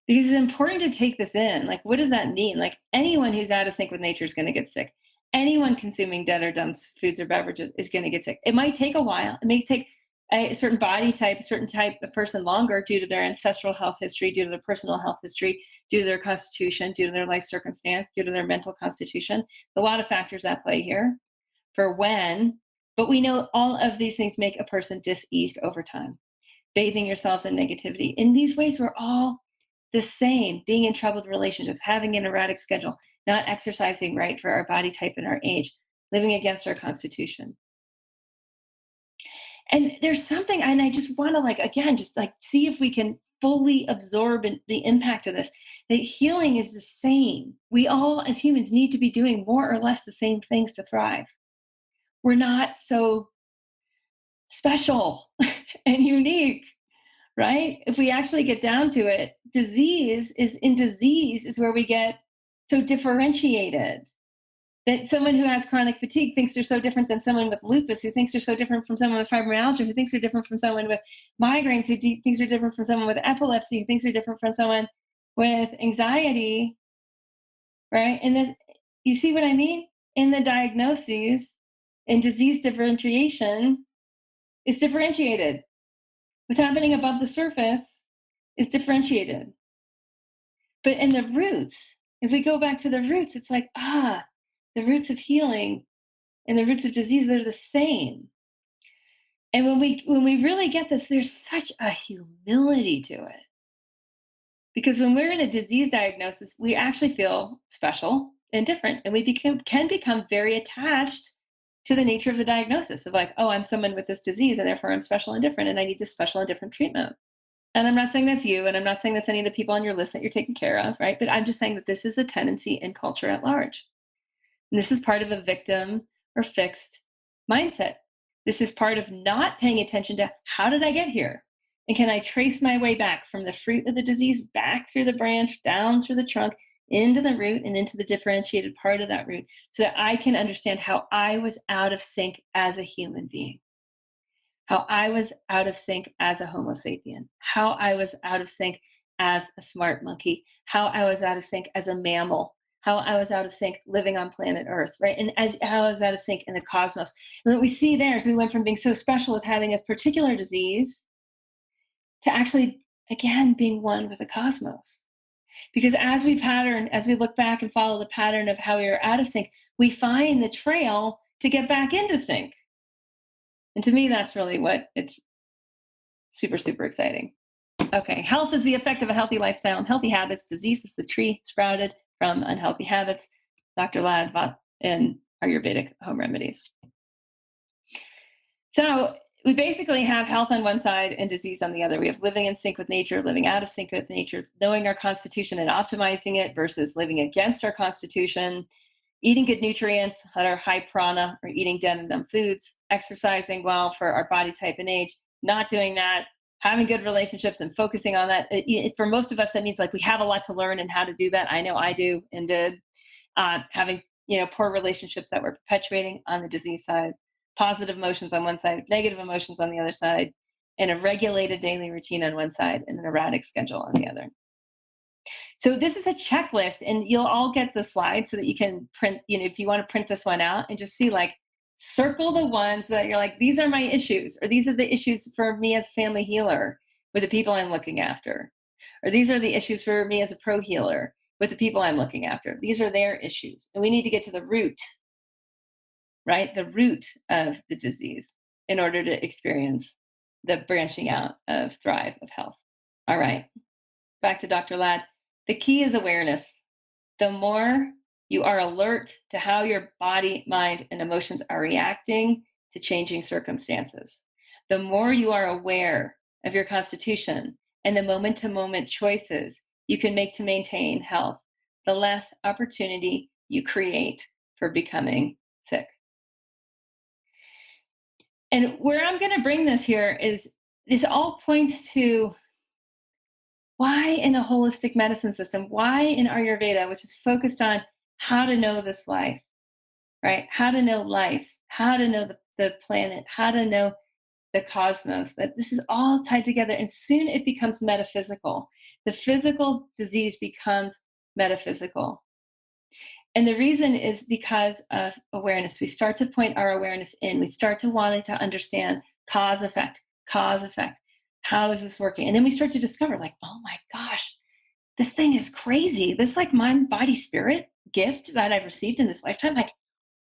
Speaker 2: because it's important to take this in. Like, what does that mean? Like, anyone who's out of sync with nature is going to get sick. Anyone consuming dead or dumb foods or beverages is going to get sick. It might take a while. It may take a certain body type, a certain type of person longer due to their ancestral health history, due to their personal health history, due to their constitution, due to their life circumstance, due to their mental constitution. A lot of factors at play here for when, but we know all of these things make a person diseased over time. Bathing yourselves in negativity. In these ways, we're all the same. Being in troubled relationships, having an erratic schedule, not exercising right for our body type and our age, living against our constitution. And there's something, and I just want to see if we can fully absorb the impact of this, that healing is the same. We all as humans need to be doing more or less the same things to thrive. We're not so special and unique, right? If we actually get down to it, disease is where we get so differentiated. That someone who has chronic fatigue thinks they're so different than someone with lupus, who thinks they're so different from someone with fibromyalgia, who thinks they're different from someone with migraines, who thinks they're different from someone with epilepsy, who thinks they're different from someone with anxiety, right? And this, you see what I mean? In the diagnoses, in disease differentiation, it's differentiated. What's happening above the surface is differentiated. But in the roots, if we go back to the roots, it's like, the roots of healing and the roots of disease, they're the same. And when we really get this, there's such a humility to it. Because when we're in a disease diagnosis, we actually feel special and different. And we can become very attached to the nature of the diagnosis of like, oh, I'm someone with this disease and therefore I'm special and different and I need this special and different treatment. And I'm not saying that's you, and I'm not saying that's any of the people on your list that you're taking care of, right? But I'm just saying that this is a tendency in culture at large. And this is part of a victim or fixed mindset. This is part of not paying attention to how did I get here? And can I trace my way back from the fruit of the disease, back through the branch, down through the trunk, into the root and into the differentiated part of that root so that I can understand how I was out of sync as a human being, how I was out of sync as a Homo sapien, how I was out of sync as a smart monkey, how I was out of sync as a mammal, how I was out of sync living on planet Earth, right? And how I was out of sync in the cosmos. And what we see there is we went from being so special with having a particular disease to actually, again, being one with the cosmos. Because as we look back and follow the pattern of how we were out of sync, we find the trail to get back into sync. And to me, that's really what it's super, super exciting. Okay, health is the effect of a healthy lifestyle and healthy habits. Disease is the tree sprouted from unhealthy habits. Dr. Ladd in Ayurvedic Home Remedies. So we basically have health on one side and disease on the other. We have living in sync with nature, living out of sync with nature, knowing our constitution and optimizing it versus living against our constitution, eating good nutrients that are high prana or eating dead and dumb foods, exercising well for our body type and age, not doing that, having good relationships and focusing on that. For most of us, that means like we have a lot to learn and how to do that. I know I do and did. Having poor relationships that we're perpetuating on the disease side, positive emotions on one side, negative emotions on the other side, and a regulated daily routine on one side and an erratic schedule on the other. So this is a checklist, and you'll all get the slide so that you can print, if you want to print this one out and just see circle the ones that you're like, these are my issues, or these are the issues for me as family healer with the people I'm looking after. Or these are the issues for me as a pro healer with the people I'm looking after. These are their issues. And we need to get to the root, right? The root of the disease in order to experience the branching out of thrive, of health. All right, back to Dr. Ladd. The key is awareness. The more you are alert to how your body, mind, and emotions are reacting to changing circumstances, the more you are aware of your constitution and the moment-to-moment choices you can make to maintain health, the less opportunity you create for becoming sick. And where I'm going to bring this here is this all points to why in a holistic medicine system, why in Ayurveda, which is focused on how to know this life, right? How to know life, how to know the planet, how to know the cosmos, that this is all tied together. And soon it becomes metaphysical. The physical disease becomes metaphysical. And the reason is because of awareness. We start to point our awareness in. We start to wanting to understand cause, effect, cause, effect. How is this working? And then we start to discover, like, oh my gosh, this thing is crazy. This like mind, body, spirit gift that I've received in this lifetime, like,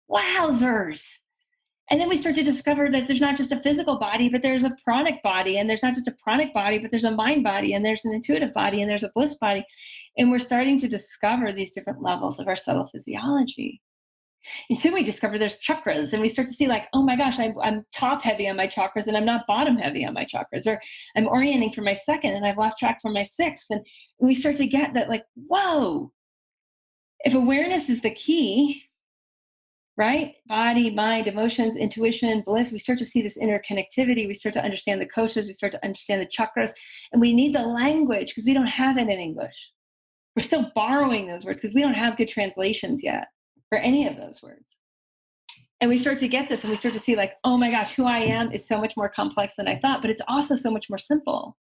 Speaker 2: wowzers. And then we start to discover that there's not just a physical body, but there's a pranic body. And there's not just a pranic body, but there's a mind body, and there's an intuitive body, and there's a bliss body. And we're starting to discover these different levels of our subtle physiology. And soon we discover there's chakras, and we start to see, like, oh my gosh, I'm top heavy on my chakras and I'm not bottom heavy on my chakras, or I'm orienting for my second and I've lost track for my sixth. And we start to get that, like, whoa, if awareness is the key, right? Body, mind, emotions, intuition, bliss. We start to see this interconnectivity. We start to understand the koshas. We start to understand the chakras. And we need the language because we don't have it in English. We're still borrowing those words because we don't have good translations yet for any of those words. And we start to get this, and we start to see, like, oh my gosh, who I am is so much more complex than I thought, but it's also so much more simple.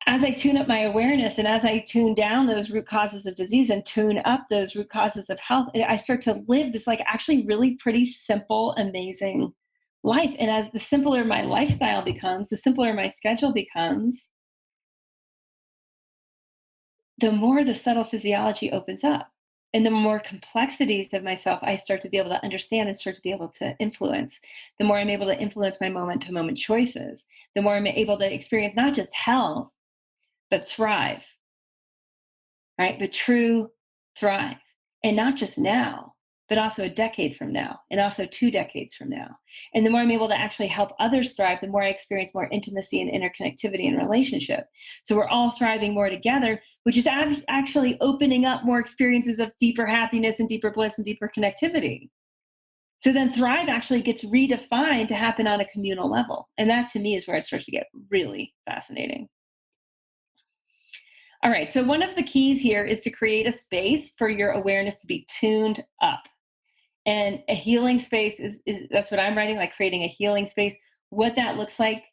Speaker 2: As I tune up my awareness, and as I tune down those root causes of disease and tune up those root causes of health, I start to live this, like, actually really pretty simple, amazing life. And as the simpler my lifestyle becomes, the simpler my schedule becomes, the more the subtle physiology opens up. And the more complexities of myself I start to be able to understand and start to be able to influence. The more I'm able to influence my moment-to-moment choices, the more I'm able to experience not just health, but thrive, right? But true thrive. And not just now, but also a decade from now, and also 2 decades from now. And the more I'm able to actually help others thrive, the more I experience more intimacy and interconnectivity in relationship. So we're all thriving more together, which is actually opening up more experiences of deeper happiness and deeper bliss and deeper connectivity. So then thrive actually gets redefined to happen on a communal level. And that, to me, is where it starts to get really fascinating. All right, so one of the keys here is to create a space for your awareness to be tuned up. And a healing space is that's what I'm writing, like creating a healing space. What that looks like,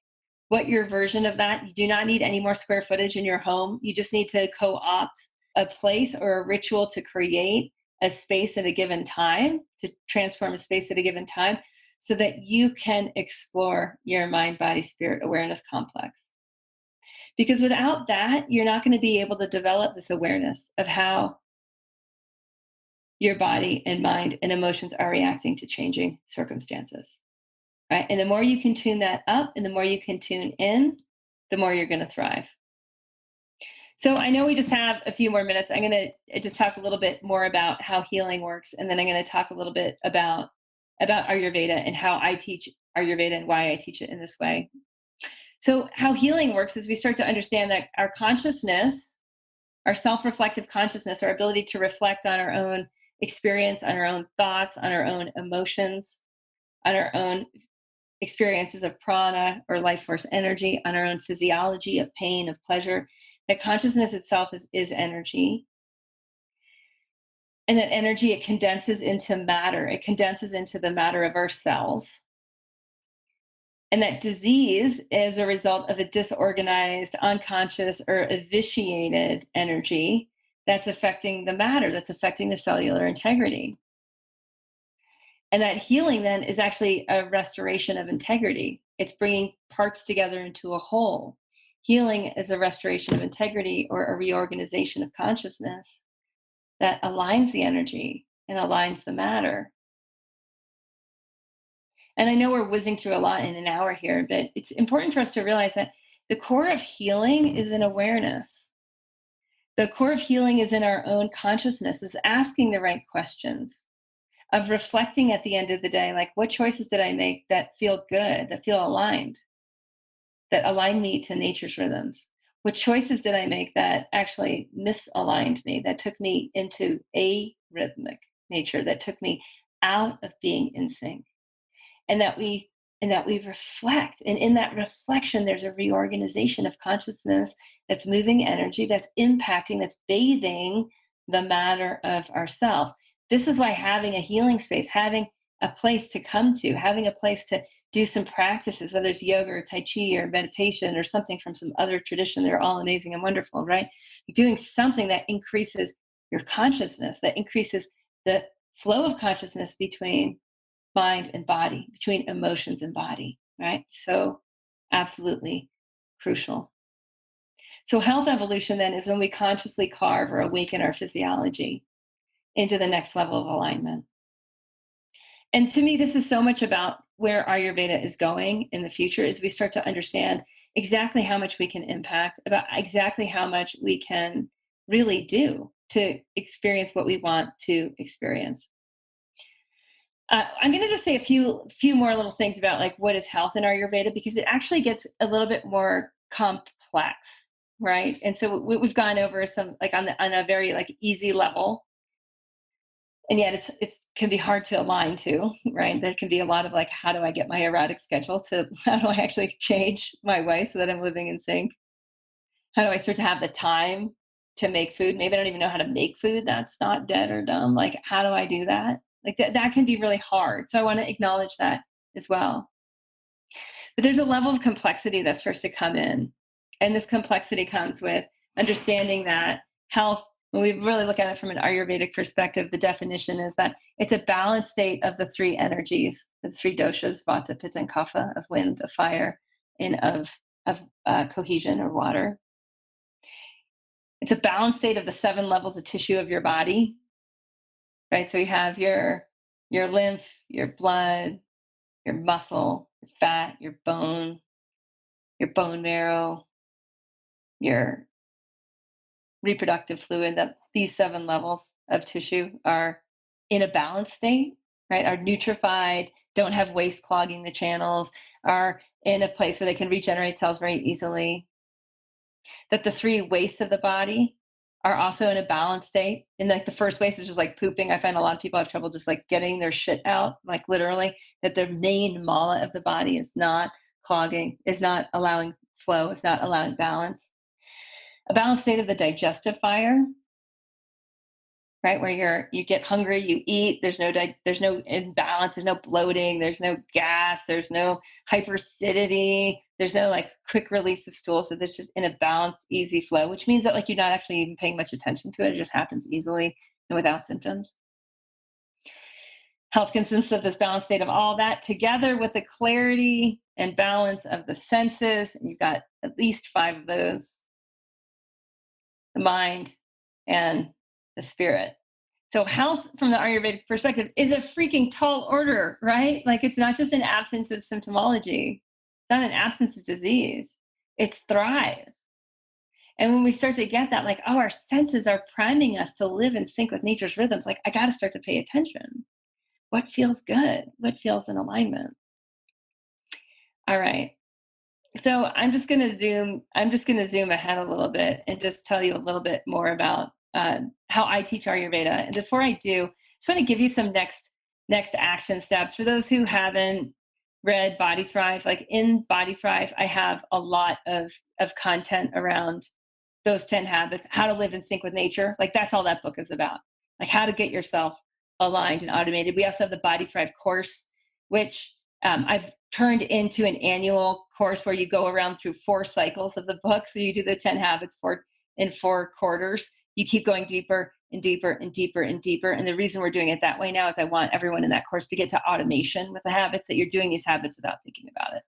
Speaker 2: what your version of that, you do not need any more square footage in your home. You just need to co-opt a place or a ritual to create a space at a given time, to transform a space at a given time, so that you can explore your mind, body, spirit awareness complex. Because without that, you're not going to be able to develop this awareness of how your body and mind and emotions are reacting to changing circumstances, right? And the more you can tune that up and the more you can tune in, the more you're going to thrive. So I know we just have a few more minutes. I'm going to just talk a little bit more about how healing works. And then I'm going to talk a little bit about Ayurveda and how I teach Ayurveda and why I teach it in this way. So how healing works is we start to understand that our consciousness, our self-reflective consciousness, our ability to reflect on our own experience, on our own thoughts, on our own emotions, on our own experiences of prana or life force energy, on our own physiology of pain, of pleasure, that consciousness itself is energy. And that energy, it condenses into matter. It condenses into the matter of our cells. And that disease is a result of a disorganized, unconscious, or a vitiated energy that's affecting the matter, that's affecting the cellular integrity. And that healing then is actually a restoration of integrity. It's bringing parts together into a whole. Healing is a restoration of integrity or a reorganization of consciousness that aligns the energy and aligns the matter. And I know we're whizzing through a lot in an hour here, but it's important for us to realize that the core of healing is in awareness. The core of healing is in our own consciousness, is asking the right questions, of reflecting at the end of the day, like, what choices did I make that feel good, that feel aligned, that align me to nature's rhythms? What choices did I make that actually misaligned me, that took me into arrhythmic nature, that took me out of being in sync? And that we reflect, and in that reflection there's a reorganization of consciousness that's moving energy, that's impacting, that's bathing the matter of ourselves. This is why having a healing space, having a place to come to, having a place to do some practices, whether it's yoga or tai chi or meditation or something from some other tradition, they're all amazing and wonderful, right? Doing something that increases your consciousness, that increases the flow of consciousness between mind and body, between emotions and body, right? So absolutely crucial. So health evolution then is when we consciously carve or awaken our physiology into the next level of alignment. And to me, this is so much about where Ayurveda is going in the future, as we start to understand exactly how much we can impact, about exactly how much we can really do to experience what we want to experience. I'm going to just say a few more little things about like what is health in Ayurveda, because it actually gets a little bit more complex, right? And so we've gone over some like on a very like easy level, and yet it can be hard to align to, right? There can be a lot of like, how do I get my erratic schedule to how do I actually change my way so that I'm living in sync? How do I start to have the time to make food? Maybe I don't even know how to make food. That's not dead or dumb. Like, how do I do that? Like that can be really hard. So I want to acknowledge that as well. But there's a level of complexity that starts to come in. And this complexity comes with understanding that health, when we really look at it from an Ayurvedic perspective, the definition is that it's a balanced state of the three energies, the three doshas, vata, pitta, and kapha, of wind, of fire, and of cohesion or water. It's a balanced state of the 7 levels of tissue of your body, right? So you have your lymph, your blood, your muscle, your fat, your bone marrow, your reproductive fluid, that these 7 levels of tissue are in a balanced state, right? Are nutrified, don't have waste clogging the channels, are in a place where they can regenerate cells very easily. That the 3 wastes of the body are also in a balanced state. And like the first waste, which is like pooping, I find a lot of people have trouble just like getting their shit out, like literally, that the main mala of the body is not clogging, is not allowing flow, is not allowing balance. A balanced state of the digestive fire, right? Where you get hungry, you eat, there's no imbalance, there's no bloating, there's no gas, there's no hyperacidity, there's no like quick release of stools, but there's just in a balanced, easy flow, which means that like you're not actually even paying much attention to it. It just happens easily and without symptoms. Health consists of this balanced state of all that together with the clarity and balance of the senses. And you've got at least 5 of those: the mind and the spirit. So health from the Ayurvedic perspective is a freaking tall order, right? Like it's not just an absence of symptomology. It's not an absence of disease. It's thrive. And when we start to get that, like, oh, our senses are priming us to live in sync with nature's rhythms. Like, I got to start to pay attention. What feels good? What feels in alignment? All right. So I'm just going to zoom ahead a little bit and just tell you a little bit more about how I teach Ayurveda. And before I do, I just want to give you some next action steps for those who haven't read Body Thrive. Like in Body Thrive, I have a lot of content around those 10 habits, how to live in sync with nature. Like that's all that book is about, like how to get yourself aligned and automated. We also have the Body Thrive course, which I've turned into an annual course where you go around through 4 cycles of the book. So you do the 10 habits in 4 quarters. You keep going deeper and deeper and deeper and deeper. And the reason we're doing it that way now is I want everyone in that course to get to automation with the habits, that you're doing these habits without thinking about it.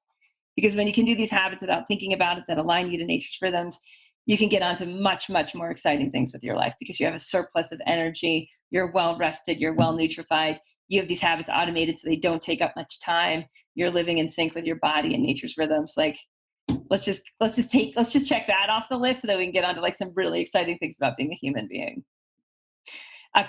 Speaker 2: Because when you can do these habits without thinking about it that align you to nature's rhythms, you can get onto much, much more exciting things with your life because you have a surplus of energy, you're well rested, you're well nutrified, you have these habits automated so they don't take up much time, you're living in sync with your body and nature's rhythms. Like, let's just check that off the list so that we can get onto like some really exciting things about being a human being.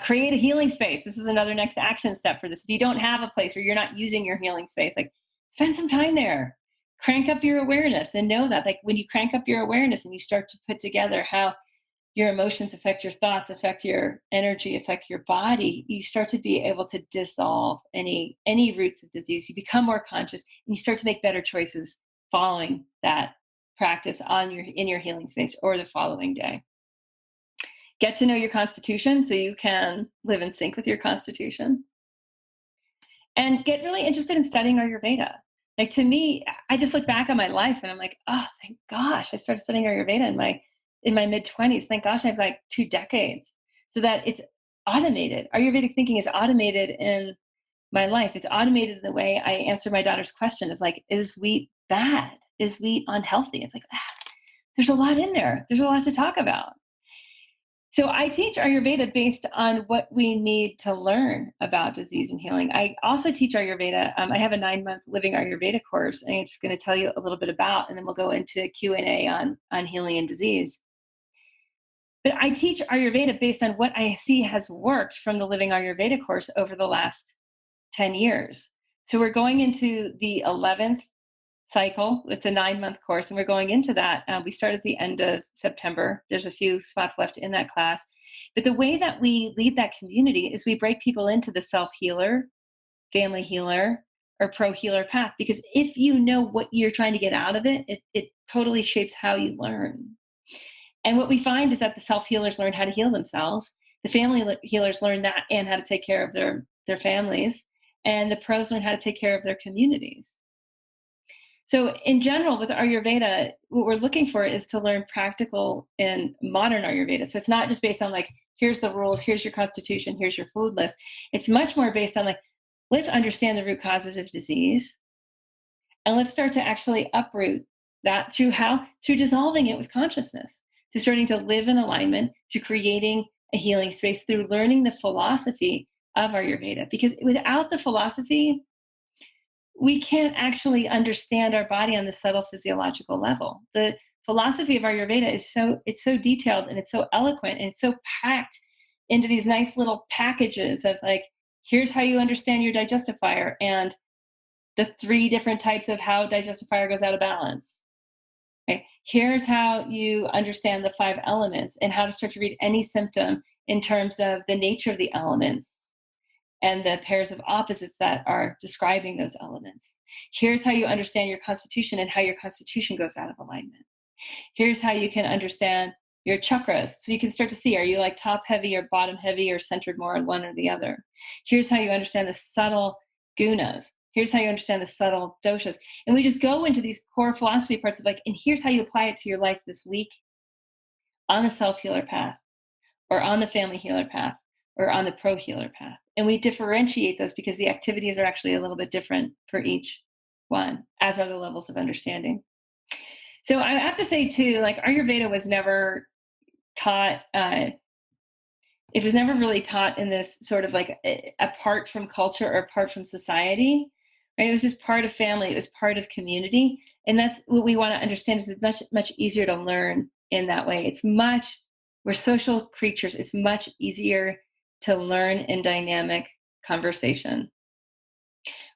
Speaker 2: Create a healing space. This is another next action step for this. If you don't have a place where you're not using your healing space, like spend some time there. Crank up your awareness and know that, like, when you crank up your awareness and you start to put together how your emotions affect your thoughts, affect your energy, affect your body, you start to be able to dissolve any roots of disease. You become more conscious and you start to make better choices following that practice in your healing space or the following day. Get to know your constitution so you can live in sync with your constitution. And get really interested in studying Ayurveda. Like, to me, I just look back on my life and I'm like, oh, thank gosh, I started studying Ayurveda in my mid-20s. Thank gosh, I have like 2 decades, so that it's automated. Ayurvedic thinking is automated in my life. It's automated in the way I answer my daughter's question of like, is wheat bad? Is wheat unhealthy? It's like, there's a lot in there. There's a lot to talk about. So I teach Ayurveda based on what we need to learn about disease and healing. I also teach Ayurveda. I have a 9-month living Ayurveda course, and I'm just going to tell you a little bit about, and then we'll go into Q&A on healing and disease. But I teach Ayurveda based on what I see has worked from the living Ayurveda course over the last 10 years. So we're going into the 11th cycle. It's a 9-month course, and we're going into that. We start at the end of September. There's a few spots left in that class. But the way that we lead that community is we break people into the self-healer, family healer, or pro-healer path. Because if you know what you're trying to get out of it, it totally shapes how you learn. And what we find is that the self-healers learn how to heal themselves. The family healers learn that and how to take care of their families. And the pros learn how to take care of their communities. So in general, with Ayurveda, what we're looking for is to learn practical and modern Ayurveda. So it's not just based on like, here's the rules, here's your constitution, here's your food list. It's much more based on like, let's understand the root causes of disease. And let's start to actually uproot that through dissolving it with consciousness, to starting to live in alignment, to creating a healing space, through learning the philosophy of Ayurveda. Because without the philosophy, we can't actually understand our body on the subtle physiological level. The philosophy of Ayurveda is so detailed, and it's so eloquent, and it's so packed into these nice little packages of like, here's how you understand your digestive fire and the 3 different types of how digestive fire goes out of balance. Okay? Here's how you understand the 5 elements and how to start to read any symptom in terms of the nature of the elements and the pairs of opposites that are describing those elements. Here's how you understand your constitution and how your constitution goes out of alignment. Here's how you can understand your chakras. So you can start to see, are you like top heavy or bottom heavy or centered more on one or the other? Here's how you understand the subtle gunas. Here's how you understand the subtle doshas. And we just go into these core philosophy parts of like, and here's how you apply it to your life this week on the self-healer path, or on the family healer path, or on the pro-healer path. And we differentiate those because the activities are actually a little bit different for each one, as are the levels of understanding. So I have to say too, like, Ayurveda was never taught, it was never really taught in this sort of like apart from culture or apart from society, right? It was just part of family. It was part of community. And that's what we want to understand, is it's much, much easier to learn in that way. We're social creatures. It's much easier to learn in dynamic conversation.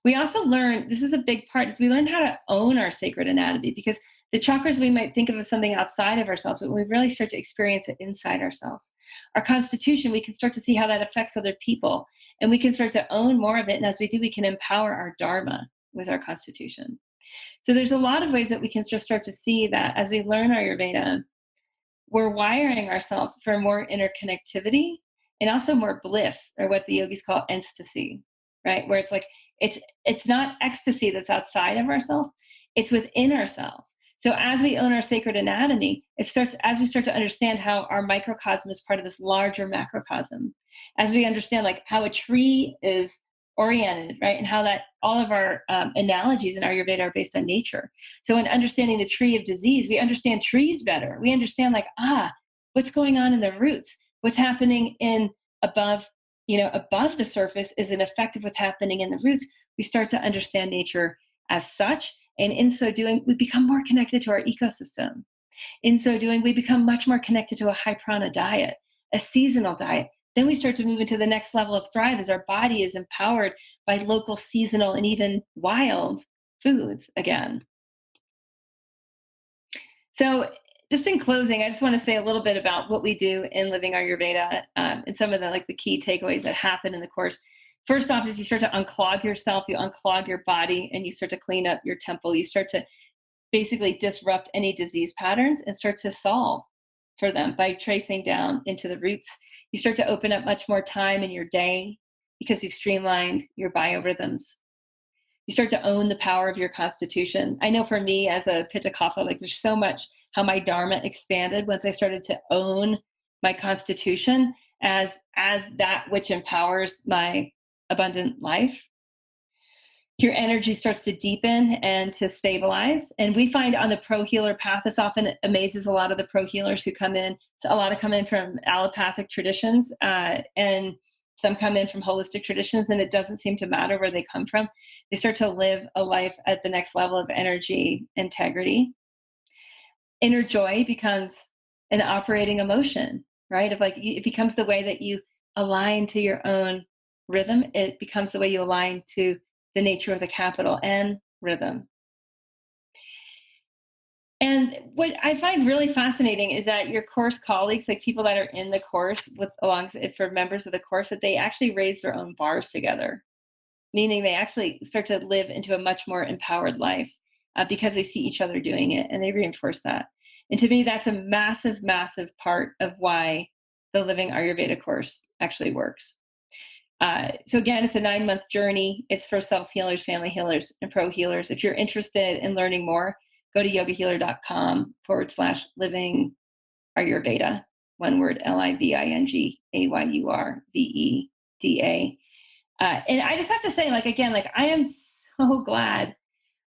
Speaker 2: We also learn, this is a big part, is we learn how to own our sacred anatomy, because the chakras we might think of as something outside of ourselves, but we really start to experience it inside ourselves. Our constitution, we can start to see how that affects other people, and we can start to own more of it. And as we do, we can empower our dharma with our constitution. So there's a lot of ways that we can just start to see that as we learn Ayurveda, we're wiring ourselves for more interconnectivity and also more bliss, or what the yogis call ecstasy, right? Where it's like, it's not ecstasy that's outside of ourselves, it's within ourselves. So as we own our sacred anatomy, as we start to understand how our microcosm is part of this larger macrocosm, as we understand like how a tree is oriented, right? And how that all of our analogies in Ayurveda are based on nature. So in understanding the tree of disease, we understand trees better. We understand like, what's going on in the roots, what's happening in above the surface is an effect of what's happening in the roots. We start to understand nature as such. And in so doing, we become more connected to our ecosystem. In so doing, we become much more connected to a high prana diet, a seasonal diet. Then we start to move into the next level of thrive as our body is empowered by local, seasonal, and even wild foods again. So just in closing, I just want to say a little bit about what we do in Living Ayurveda and some of the key takeaways that happen in the course. First off is you start to unclog yourself, you unclog your body, and you start to clean up your temple. You start to basically disrupt any disease patterns and start to solve for them by tracing down into the roots. You start to open up much more time in your day because you've streamlined your biorhythms. You start to own the power of your constitution. I know for me as a Pitta Kapha, there's so much how my dharma expanded once I started to own my constitution as that which empowers my abundant life. Your energy starts to deepen and to stabilize. And we find on the pro healer path, this often amazes a lot of the pro healers who come in. So a lot of come in from allopathic traditions and some come in from holistic traditions, and it doesn't seem to matter where they come from. They start to live a life at the next level of energy integrity. Inner joy becomes an operating emotion, right? It becomes the way that you align to your own rhythm. It becomes the way you align to the nature of the capital N rhythm. And what I find really fascinating is that your course colleagues, people that are in the course for members of the course, that they actually raise their own bars together, meaning they actually start to live into a much more empowered life because they see each other doing it and they reinforce that. And to me, that's a massive, massive part of why the Living Ayurveda course actually works. So again, it's a 9-month journey. It's for self-healers, family healers, and pro healers. If you're interested in learning more, go to yogahealer.com/living Ayurveda. One word, LIVINGAYURVEDA. And I just have to say, I am so glad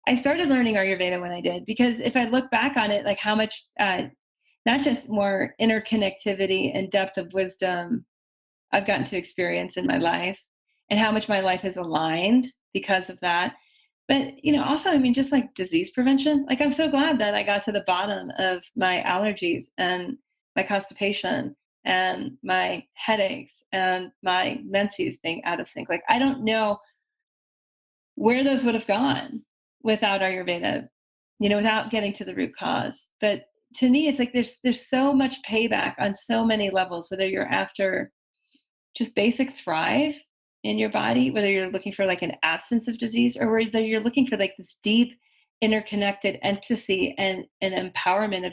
Speaker 2: I started learning Ayurveda when I did, because if I look back on it, how much, not just more interconnectivity and depth of wisdom I've gotten to experience in my life, and how much my life is aligned because of that. But, also, just disease prevention, I'm so glad that I got to the bottom of my allergies and my constipation and my headaches and my menses being out of sync. I don't know where those would have gone without Ayurveda, without getting to the root cause. But to me, it's there's so much payback on so many levels, whether you're after just basic thrive in your body, whether you're looking for an absence of disease, or whether you're looking for this deep interconnected ecstasy and an empowerment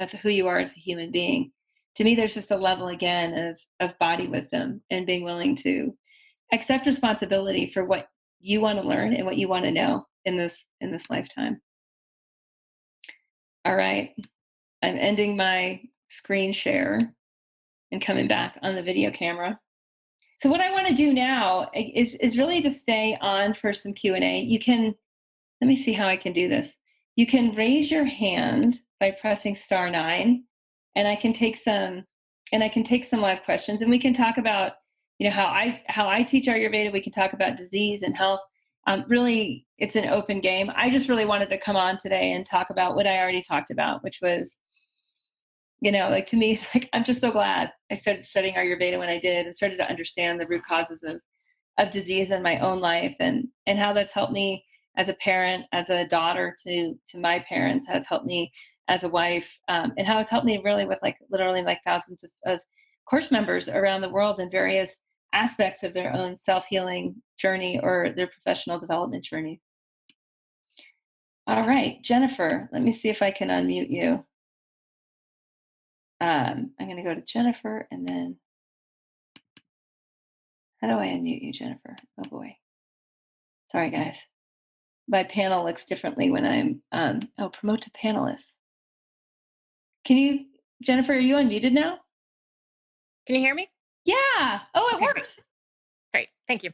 Speaker 2: of who you are as a human being. To me, there's just a level again of body wisdom and being willing to accept responsibility for what you want to learn and what you want to know in this lifetime. All right. I'm ending my screen share and coming back on the video camera. So what I want to do now is really to stay on for some Q&A. You can, let me see how I can do this. You can raise your hand by pressing *9, and I can take some live questions, and we can talk about, how I teach Ayurveda. We can talk about disease and health. Really, it's an open game. I just really wanted to come on today and talk about what I already talked about, which was, to me, it's I'm just so glad I started studying Ayurveda when I did and started to understand the root causes of disease in my own life, and how that's helped me as a parent, as a daughter to my parents, has helped me as a wife, and how it's helped me really with literally thousands of course members around the world in various aspects of their own self-healing journey or their professional development journey. All right, Jennifer, let me see if I can unmute you. I'm going to go to Jennifer, and then how do I unmute you, Jennifer? Oh boy. Sorry, guys. My panel looks differently when I'm, promote to panelists. Jennifer, are you unmuted now?
Speaker 3: Can you hear me?
Speaker 2: Yeah. Oh, it worked.
Speaker 3: Great. Thank you.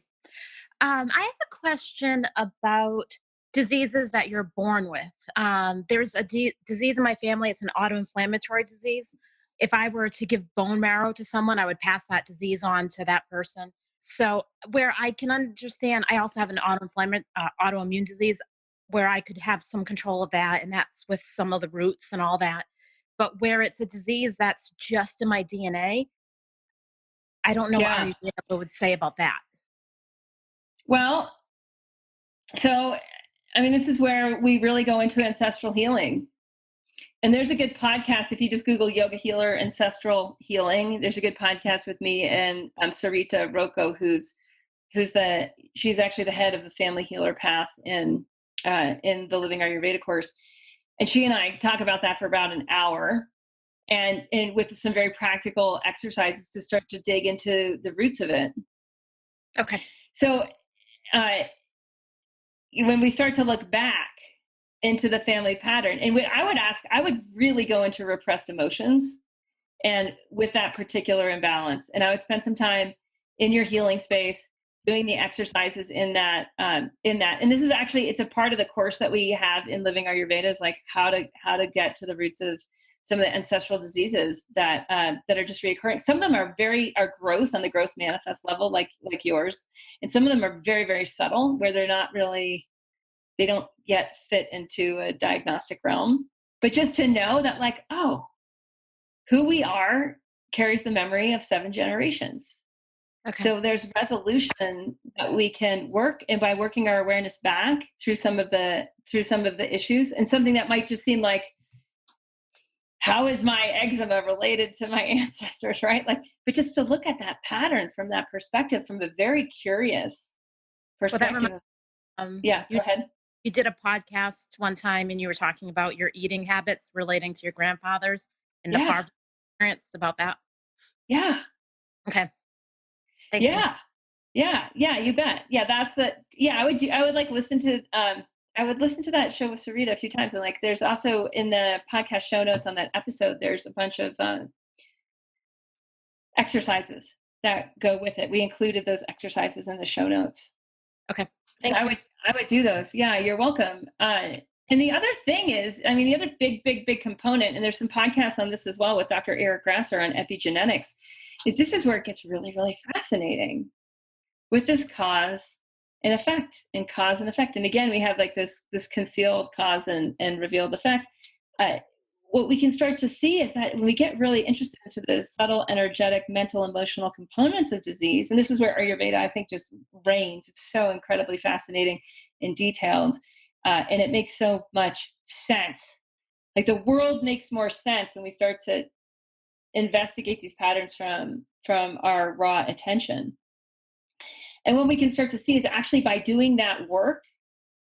Speaker 3: I have a question about diseases that you're born with. There's a disease in my family. It's an autoinflammatory disease. If I were to give bone marrow to someone, I would pass that disease on to that person. So where I can understand, I also have an autoimmune disease where I could have some control of that, and that's with some of the roots and all that. But where it's a disease that's just in my DNA, I don't know what
Speaker 2: Yeah.
Speaker 3: Ayurveda would say about that.
Speaker 2: Well, so, I mean, this is where we really go into ancestral healing. And there's a good podcast. If you just Google yoga healer, ancestral healing, there's a good podcast with me and Sarita Rocco, she's actually the head of the family healer path in the Living Ayurveda course. And she and I talk about that for about an hour and with some very practical exercises to start to dig into the roots of it.
Speaker 3: Okay.
Speaker 2: So when we start to look back into the family pattern, and I would really go into repressed emotions and with that particular imbalance. And I would spend some time in your healing space doing the exercises in that. And this is actually, it's a part of the course that we have in Living Ayurveda, is like how to get to the roots of some of the ancestral diseases that are just reoccurring. Some of them are gross on the gross manifest level, like yours. And some of them are very, very subtle, where they don't yet fit into a diagnostic realm. But just to know that, like, oh, who we are carries the memory of 7 generations. Okay. So there's resolution that we can work, and by working our awareness back through some of the issues, and something that might just seem like, how is my eczema related to my ancestors, right? Like, but just to look at that pattern from that perspective, from a very curious perspective. Go ahead.
Speaker 3: You did a podcast one time and you were talking about your eating habits relating to your grandfathers and the farm experience about that.
Speaker 2: Yeah.
Speaker 3: Okay.
Speaker 2: Thank you. Yeah, you bet. Yeah, I would like listen to I would listen to that show with Sarita a few times. And like, there's also in the podcast show notes on that episode, there's a bunch of exercises that go with it. We included those exercises in the show notes.
Speaker 3: Okay.
Speaker 2: So I would do those. Yeah, you're welcome. And the other thing is, I mean, the other big component, and there's some podcasts on this as well with Dr. Eric Grasser on epigenetics, is this is where it gets really, really fascinating with this cause and effect. And again, we have like this concealed cause and revealed effect. What we can start to see is that when we get really interested into the subtle, energetic, mental, emotional components of disease, and this is where Ayurveda, I think, just reigns. It's so incredibly fascinating and detailed, and it makes so much sense. Like, the world makes more sense when we start to investigate these patterns from our raw attention. And what we can start to see is actually by doing that work,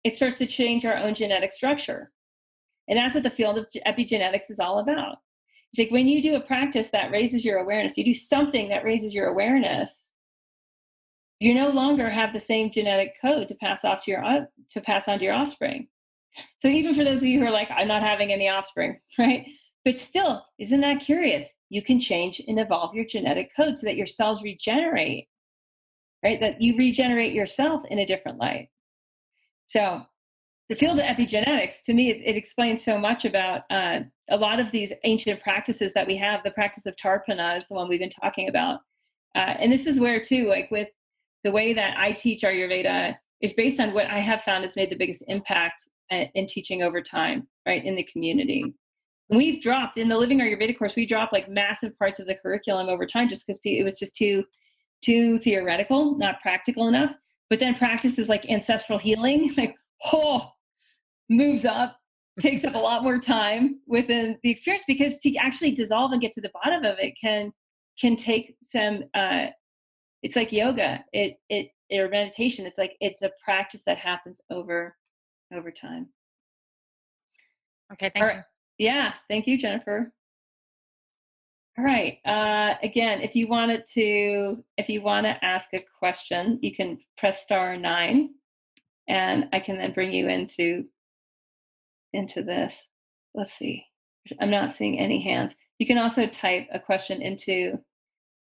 Speaker 2: it starts to change our own genetic structure. And that's what the field of epigenetics is all about. It's like, when you do a practice that raises your awareness, you do something that raises your awareness, you no longer have the same genetic code to pass on to your offspring. So even for those of you who are like, I'm not having any offspring, right? But still, isn't that curious? You can change and evolve your genetic code so that your cells regenerate, right? That you regenerate yourself in a different light. So the field of epigenetics, to me, it explains so much about a lot of these ancient practices that we have. The practice of Tarpana is the one we've been talking about. And this is where, too, like with the way that I teach Ayurveda is based on what I have found has made the biggest impact in teaching over time, right, in the community. We've dropped, in the Living Ayurveda course, we dropped like massive parts of the curriculum over time just because it was just too theoretical, not practical enough. But then practices like ancestral healing, like, moves up, takes up a lot more time within the experience, because to actually dissolve and get to the bottom of it can take some it's like yoga, or meditation. It's like, it's a practice that happens over time.
Speaker 3: Okay, thank you.
Speaker 2: Yeah, thank you, Jennifer. All right. Again, if you want to ask a question, you can press *9, and I can then bring you into this. Let's see. I'm not seeing any hands. You can also type a question into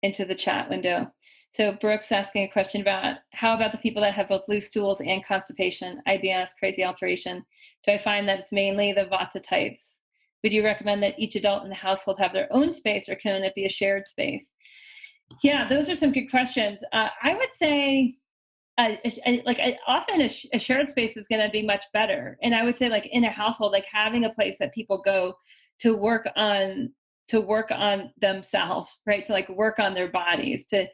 Speaker 2: the chat window. So Brooke's asking a question about how about the people that have both loose stools and constipation, IBS, crazy alteration? Do I find that it's mainly the Vata types? Would you recommend that each adult in the household have their own space, or can it be a shared space? Yeah, those are some good questions. I would say, often a shared space is going to be much better. And I would say, like, in a household, like having a place that people go to work on themselves, right? To like work on their bodies, and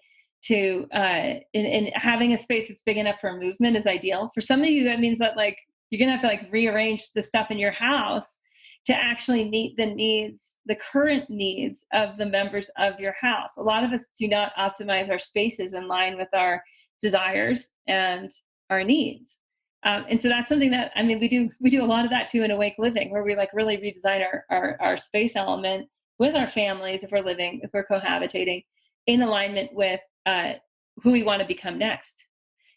Speaker 2: having a space that's big enough for movement is ideal. For some of you, that means that like you're gonna have to like rearrange the stuff in your house to actually meet the current needs of the members of your house. A lot of us do not optimize our spaces in line with our desires and our needs. And so that's something that, I mean, we do a lot of that too in Awake Living, where we like really redesign our space element with our families, if we're cohabitating, in alignment with who we want to become next.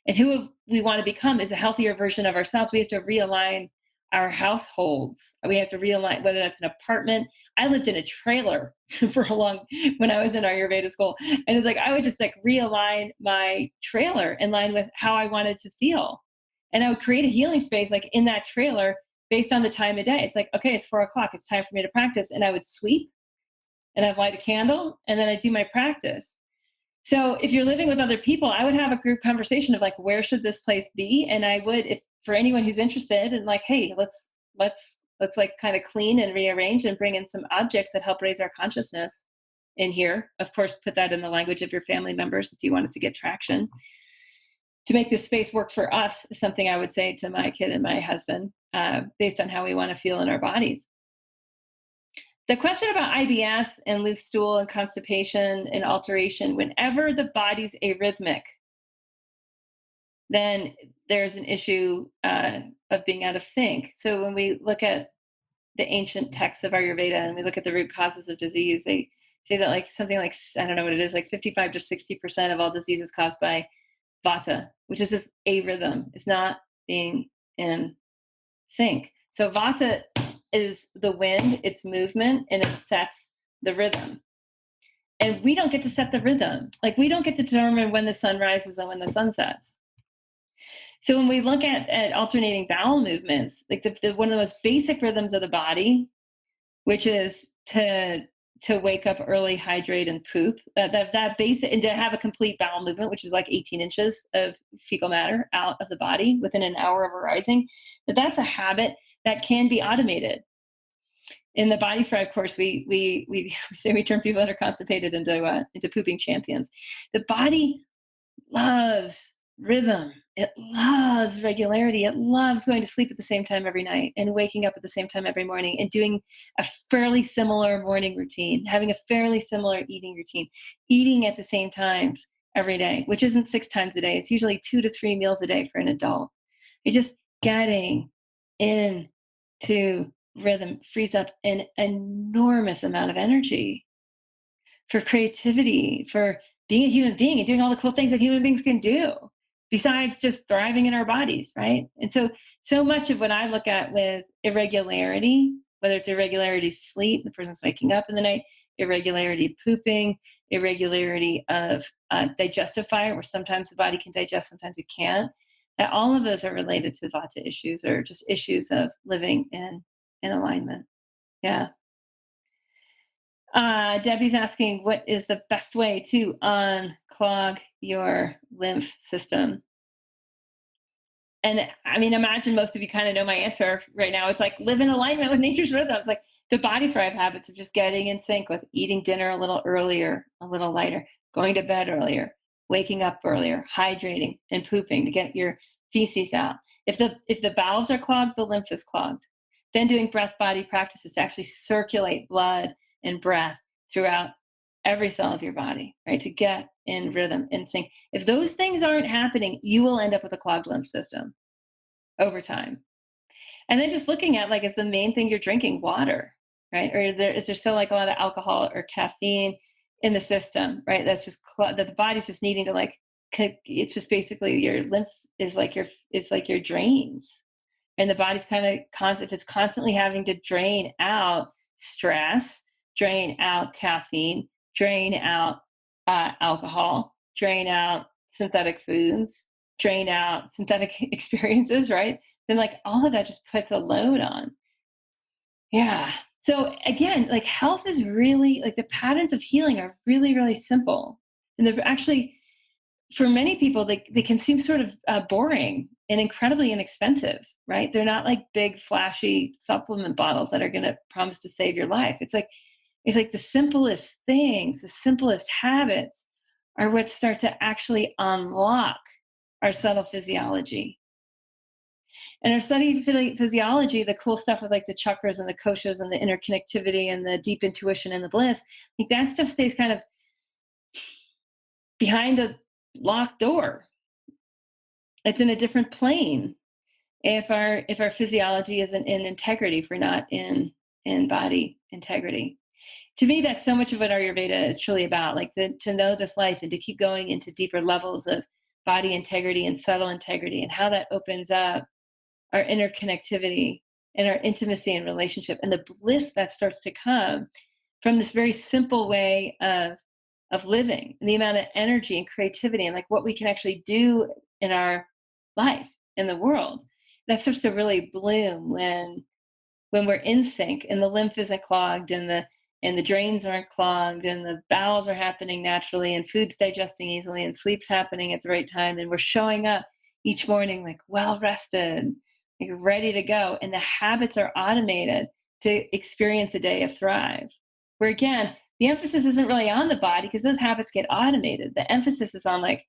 Speaker 2: And who we want to become is a healthier version of ourselves. We have to realign our households. We have to realign, whether that's an apartment. I lived in a trailer when I was in Ayurveda school. And it's like, I would just like realign my trailer in line with how I wanted to feel. And I would create a healing space like in that trailer based on the time of day. It's like, okay, it's 4:00. It's time for me to practice. And I would sweep and I'd light a candle and then I'd do my practice. So if you're living with other people, I would have a group conversation of like, where should this place be? And I would, if for anyone who's interested, and like, hey, let's like kind of clean and rearrange and bring in some objects that help raise our consciousness in here. Of course, put that in the language of your family members if you wanted to get traction. To make this space work for us is something I would say to my kid and my husband, based on how we want to feel in our bodies. The question about IBS and loose stool and constipation and alteration, whenever the body's arrhythmic, then there's an issue of being out of sync. So when we look at the ancient texts of Ayurveda and we look at the root causes of disease, they say that like something like, I don't know what it is, like 55 to 60% of all diseases caused by Vata, which is this arrhythm. It's not being in sync. So Vata is the wind, it's movement, and it sets the rhythm. And we don't get to set the rhythm. Like we don't get to determine when the sun rises and when the sun sets. So when we look at alternating bowel movements, like one of the most basic rhythms of the body, which is to wake up early, hydrate, and poop, that basic, and to have a complete bowel movement, which is like 18 inches of fecal matter out of the body within an hour of arising, that's a habit that can be automated. In the Body Thrive course, we say we turn people that are constipated into pooping champions. The body loves rhythm. It loves regularity. It loves going to sleep at the same time every night and waking up at the same time every morning and doing a fairly similar morning routine, having a fairly similar eating routine, eating at the same times every day, which isn't 6 times a day. It's usually 2 to 3 meals a day for an adult. You're just getting into rhythm frees up an enormous amount of energy for creativity, for being a human being and doing all the cool things that human beings can do besides just thriving in our bodies, right? And so much of what I look at with irregularity, whether it's irregularity sleep, the person's waking up in the night, irregularity pooping, irregularity of digestive fire, where sometimes the body can digest, sometimes it can't, that all of those are related to Vata issues or just issues of living in alignment. Yeah. Debbie's asking, what is the best way to unclog your lymph system? And I mean, imagine most of you kind of know my answer right now. It's like live in alignment with nature's rhythms, like the Body Thrive habits of just getting in sync with eating dinner a little earlier, a little lighter, going to bed earlier, waking up earlier, hydrating and pooping to get your feces out. If the bowels are clogged, the lymph is clogged. Then doing breath body practices to actually circulate blood and breath throughout every cell of your body, right? To get in rhythm, in sync. If those things aren't happening, you will end up with a clogged lymph system over time. And then just looking at, like, is the main thing you're drinking water, right? Or is there still like a lot of alcohol or caffeine in the system, right? That's just that the body's just needing to like, it's just basically your lymph is like your drains. And the body's kind of if it's constantly having to drain out stress, drain out caffeine, drain out alcohol, drain out synthetic foods, drain out synthetic experiences, right? Then like all of that just puts a load on. Yeah. So again, like health is really like the patterns of healing are really, really simple. And they're actually, for many people, they can seem sort of boring and incredibly inexpensive, right? They're not like big, flashy supplement bottles that are going to promise to save your life. It's like the simplest things, the simplest habits are what start to actually unlock our subtle physiology. And our study physiology, the cool stuff with like the chakras and the koshas and the interconnectivity and the deep intuition and the bliss, like that stuff stays kind of behind a locked door. It's in a different plane. If our physiology isn't in integrity, if we're not in body integrity. To me, that's so much of what Ayurveda is truly about, like to know this life and to keep going into deeper levels of body integrity and subtle integrity and how that opens up our interconnectivity and our intimacy and relationship and the bliss that starts to come from this very simple way of living and the amount of energy and creativity and like what we can actually do in our life in the world that starts to really bloom when we're in sync and the lymph isn't clogged and the drains aren't clogged and the bowels are happening naturally and food's digesting easily and sleep's happening at the right time and we're showing up each morning like well rested, like ready to go, and the habits are automated to experience a day of thrive. Where again, the emphasis isn't really on the body because those habits get automated. The emphasis is on like,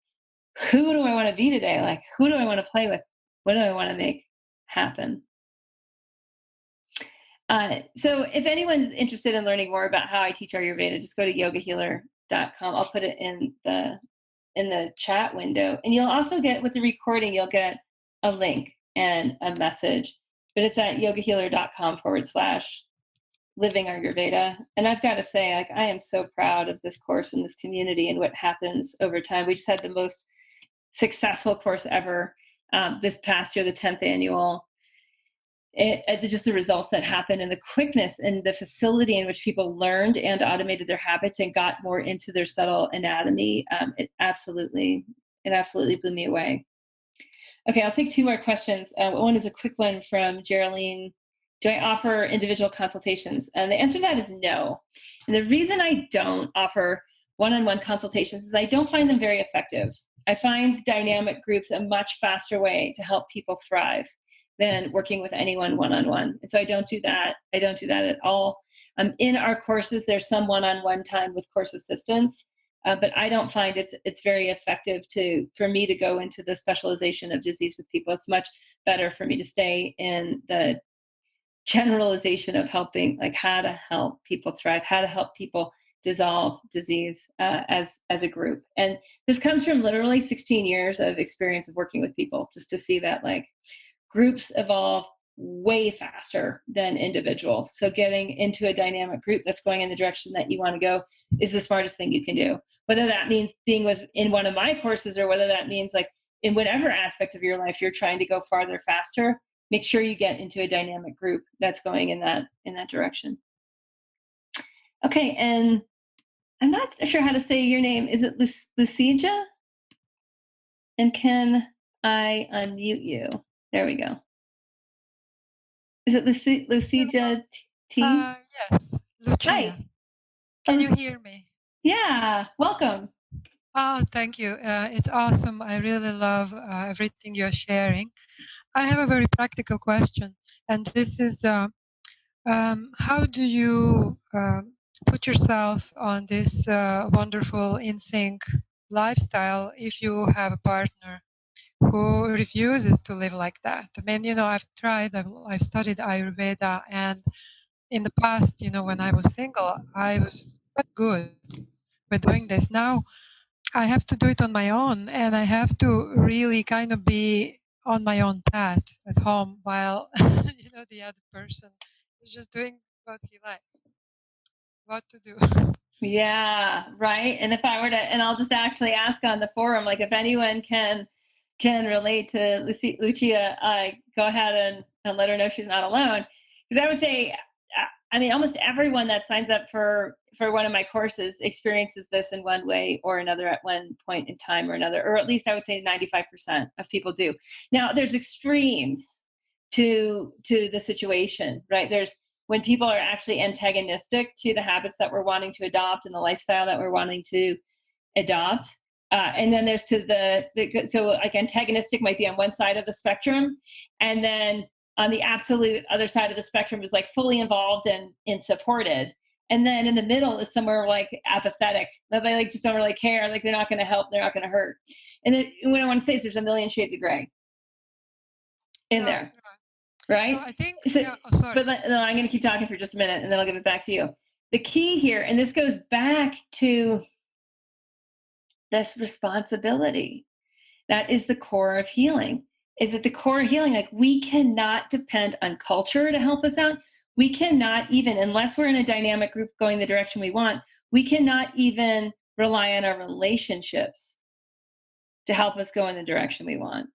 Speaker 2: who do I want to be today? Like, who do I want to play with? What do I want to make happen? So if anyone's interested in learning more about how I teach Ayurveda, just go to yogahealer.com. I'll put it in the chat window. And you'll also get, with the recording, you'll get a link and a message. But it's at yogahealer.com/living Ayurveda. And I've got to say, like, I am so proud of this course and this community and what happens over time. We just had the most successful course ever this past year, the 10th annual. Just the results that happened and the quickness and the facility in which people learned and automated their habits and got more into their subtle anatomy. It absolutely blew me away. Okay, I'll take two more questions. One is a quick one from Geraldine. Do I offer individual consultations? And the answer to that is no. And the reason I don't offer one-on-one consultations is I don't find them very effective. I find dynamic groups a much faster way to help people thrive than working with anyone one-on-one. And so I don't do that. I don't do that at all. In our courses, there's some one-on-one time with course assistants, but I don't find it's very effective for me to go into the specialization of disease with people. It's much better for me to stay in the generalization of helping, like how to help people thrive, how to help people dissolve disease as a group. And this comes from literally 16 years of experience of working with people, just to see that like groups evolve way faster than individuals. So getting into a dynamic group that's going in the direction that you want to go is the smartest thing you can do. Whether that means being in one of my courses or whether that means like in whatever aspect of your life you're trying to go farther faster, make sure you get into a dynamic group that's going in that direction. Okay, and I'm not sure how to say your name. Is it Lucija? And can I unmute you? There we go. Is it Lucija T?
Speaker 4: Yes, Lucia.
Speaker 2: Hi.
Speaker 4: Can you hear me?
Speaker 2: Yeah, welcome.
Speaker 4: Oh, thank you. It's awesome. I really love everything you're sharing. I have a very practical question, and this is how do you put yourself on this wonderful in-sync lifestyle if you have a partner who refuses to live like that? I mean, I've studied Ayurveda, and in the past, when I was single, I was quite good with doing this. Now I have to do it on my own, and I have to really kind of be on my own path at home while, the other person is just doing what he likes. What to do?
Speaker 2: Yeah, right. And if I were to, and I'll just actually ask on the forum, like if anyone can relate to Lucia, go ahead and let her know she's not alone. Because I would say I mean, almost everyone that signs up for one of my courses experiences this in one way or another at one point in time or another, or at least I would say 95% of people do. Now, there's extremes to the situation, right? There's when people are actually antagonistic to the habits that we're wanting to adopt and the lifestyle that we're wanting to adopt. And then there's so like antagonistic might be on one side of the spectrum. And then on the absolute other side of the spectrum is like fully involved and supported. And then in the middle is somewhere like apathetic. They like just don't really care. Like they're not going to help. They're not going to hurt. And then what I want to say is there's a million shades of gray in there. Right?
Speaker 4: So I think,
Speaker 2: sorry. But no, I'm going to keep talking for just a minute and then I'll give it back to you. The key here, and this goes back to this responsibility. That is the core of healing. Is at the core of healing. Like we cannot depend on culture to help us out. We cannot even, unless we're in a dynamic group going the direction we want, we cannot even rely on our relationships to help us go in the direction we want.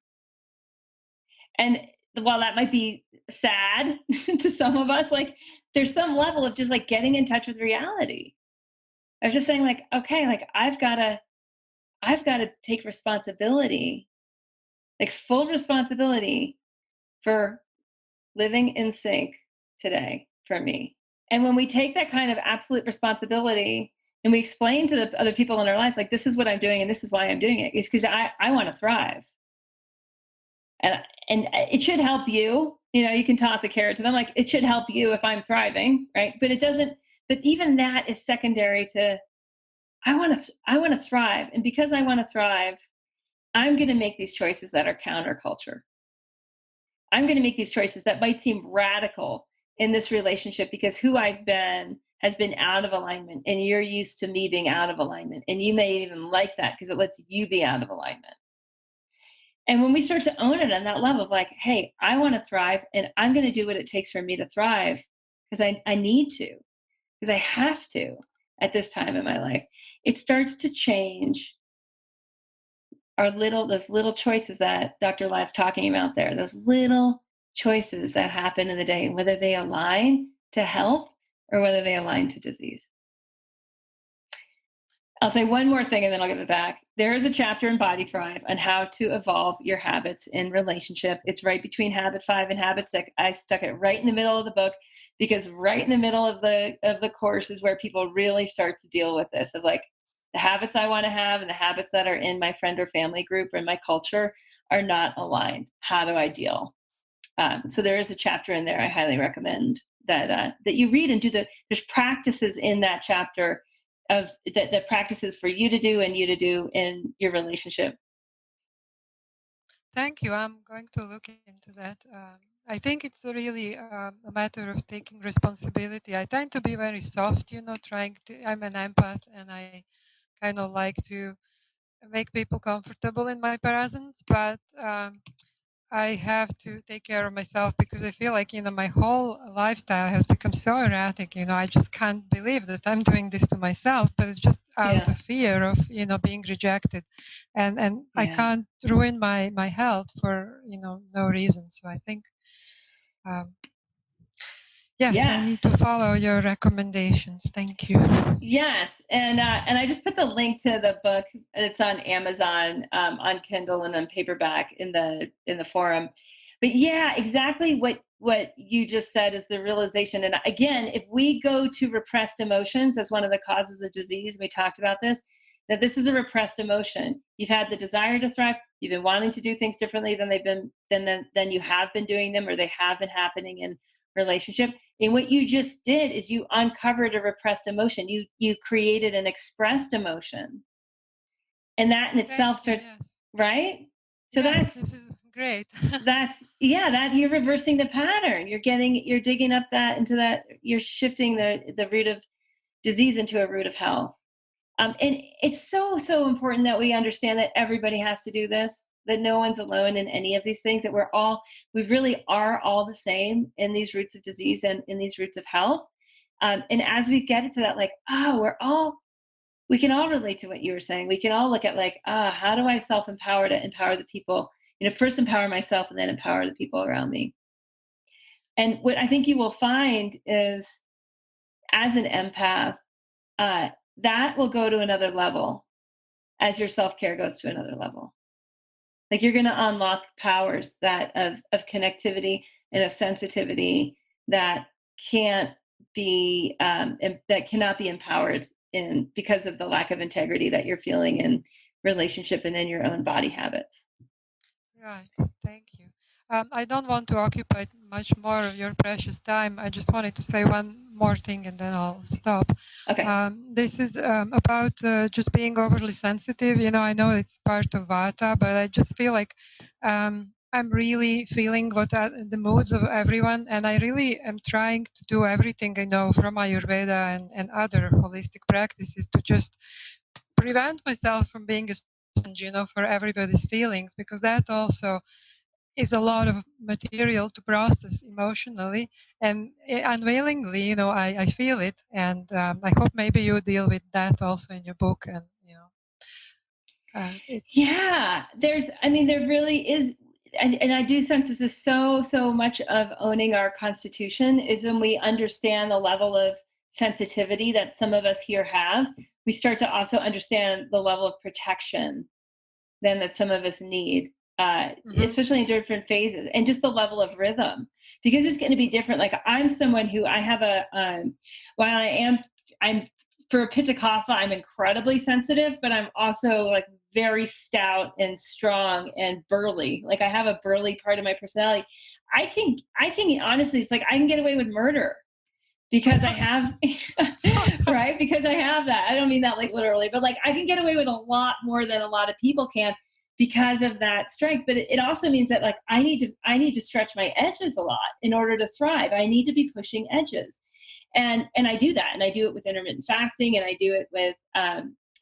Speaker 2: And while that might be sad to some of us, like there's some level of just like getting in touch with reality. I was just saying like, okay, like I've got to take responsibility, like full responsibility for living in sync today for me. And when we take that kind of absolute responsibility and we explain to the other people in our lives, like, this is what I'm doing and this is why I'm doing it, is because I want to thrive. And it should help you, you can toss a carrot to them. Like it should help you if I'm thriving, right? But it doesn't, but even that is secondary to, I want to thrive. And because I want to thrive, I'm going to make these choices that are counterculture. I'm going to make these choices that might seem radical in this relationship because who I've been has been out of alignment and you're used to me being out of alignment. And you may even like that because it lets you be out of alignment. And when we start to own it on that level of like, hey, I want to thrive and I'm going to do what it takes for me to thrive because I need to, because I have to at this time in my life, it starts to change those little choices that Dr. Latt's talking about there, those little choices that happen in the day, whether they align to health or whether they align to disease. I'll say one more thing and then I'll give it back. There is a chapter in Body Thrive on how to evolve your habits in relationship. It's right between habit 5 and habit 6. I stuck it right in the middle of the book because right in the middle of the course is where people really start to deal with this of like the habits I want to have and the habits that are in my friend or family group or in my culture are not aligned. How do I deal? So there is a chapter in there I highly recommend that you read and there's practices in that chapter of that practices for you to do and you to do in your relationship.
Speaker 4: Thank you. I'm going to look into that. I think it's really a matter of taking responsibility. I tend to be very soft, I'm an empath and I kind of like to make people comfortable in my presence, but I have to take care of myself because I feel like, my whole lifestyle has become so erratic. I just can't believe that I'm doing this to myself, but it's just out of fear of, being rejected. And I can't ruin my health for, no reason. So I think, yes, I need to follow your recommendations. Thank you.
Speaker 2: Yes. And I just put the link to the book. It's on Amazon, on Kindle and on paperback in the forum. But yeah, exactly what you just said is the realization. And again, if we go to repressed emotions as one of the causes of disease, we talked about this, that this is a repressed emotion. You've had the desire to thrive. You've been wanting to do things differently than you have been doing them, or they have been happening in relationship. And what you just did is you uncovered a repressed emotion. You created an expressed emotion. And that in itself starts, right? So
Speaker 4: this is great.
Speaker 2: that you're reversing the pattern. You're digging up you're shifting the root of disease into a root of health. And it's so, so important that we understand that everybody has to do this, that no one's alone in any of these things, that we really are all the same in these roots of disease and in these roots of health. And as we get into that, like, we can all relate to what you were saying. We can all look at like, how do I self-empower to empower the people, first empower myself and then empower the people around me. And what I think you will find is as an empath, that will go to another level as your self-care goes to another level. Like you're going to unlock powers that of connectivity and of sensitivity that can't be that cannot be empowered in because of the lack of integrity that you're feeling in relationship and in your own body habits.
Speaker 4: Right. Thank you. I don't want to occupy much more of your precious time. I just wanted to say one more thing and then I'll stop.
Speaker 2: Okay.
Speaker 4: This is about just being overly sensitive. I know it's part of Vata, but I just feel like I'm really feeling what are the moods of everyone. And I really am trying to do everything I know from Ayurveda and other holistic practices to just prevent myself from being a sponge, for everybody's feelings, because that also is a lot of material to process emotionally and unwailingly, I feel it. And I hope maybe you deal with that also in your book. And, it's.
Speaker 2: Yeah, there really is. And I do sense this is so much of owning our constitution is when we understand the level of sensitivity that some of us here have, we start to also understand the level of protection then that some of us need. Especially in different phases, and just the level of rhythm, because it's going to be different. Like I'm someone who I have while I'm for a Pitta Kapha, I'm incredibly sensitive, but I'm also like very stout and strong and burly. Like I have a burly part of my personality. I can honestly, it's like I can get away with murder because I have, right? Because I have that. I don't mean that like literally, but like I can get away with a lot more than a lot of people can, because of that strength. But it also means that like I need to stretch my edges a lot in order to thrive. I need to be pushing edges. And I do that. And I do it with intermittent fasting, and I do it with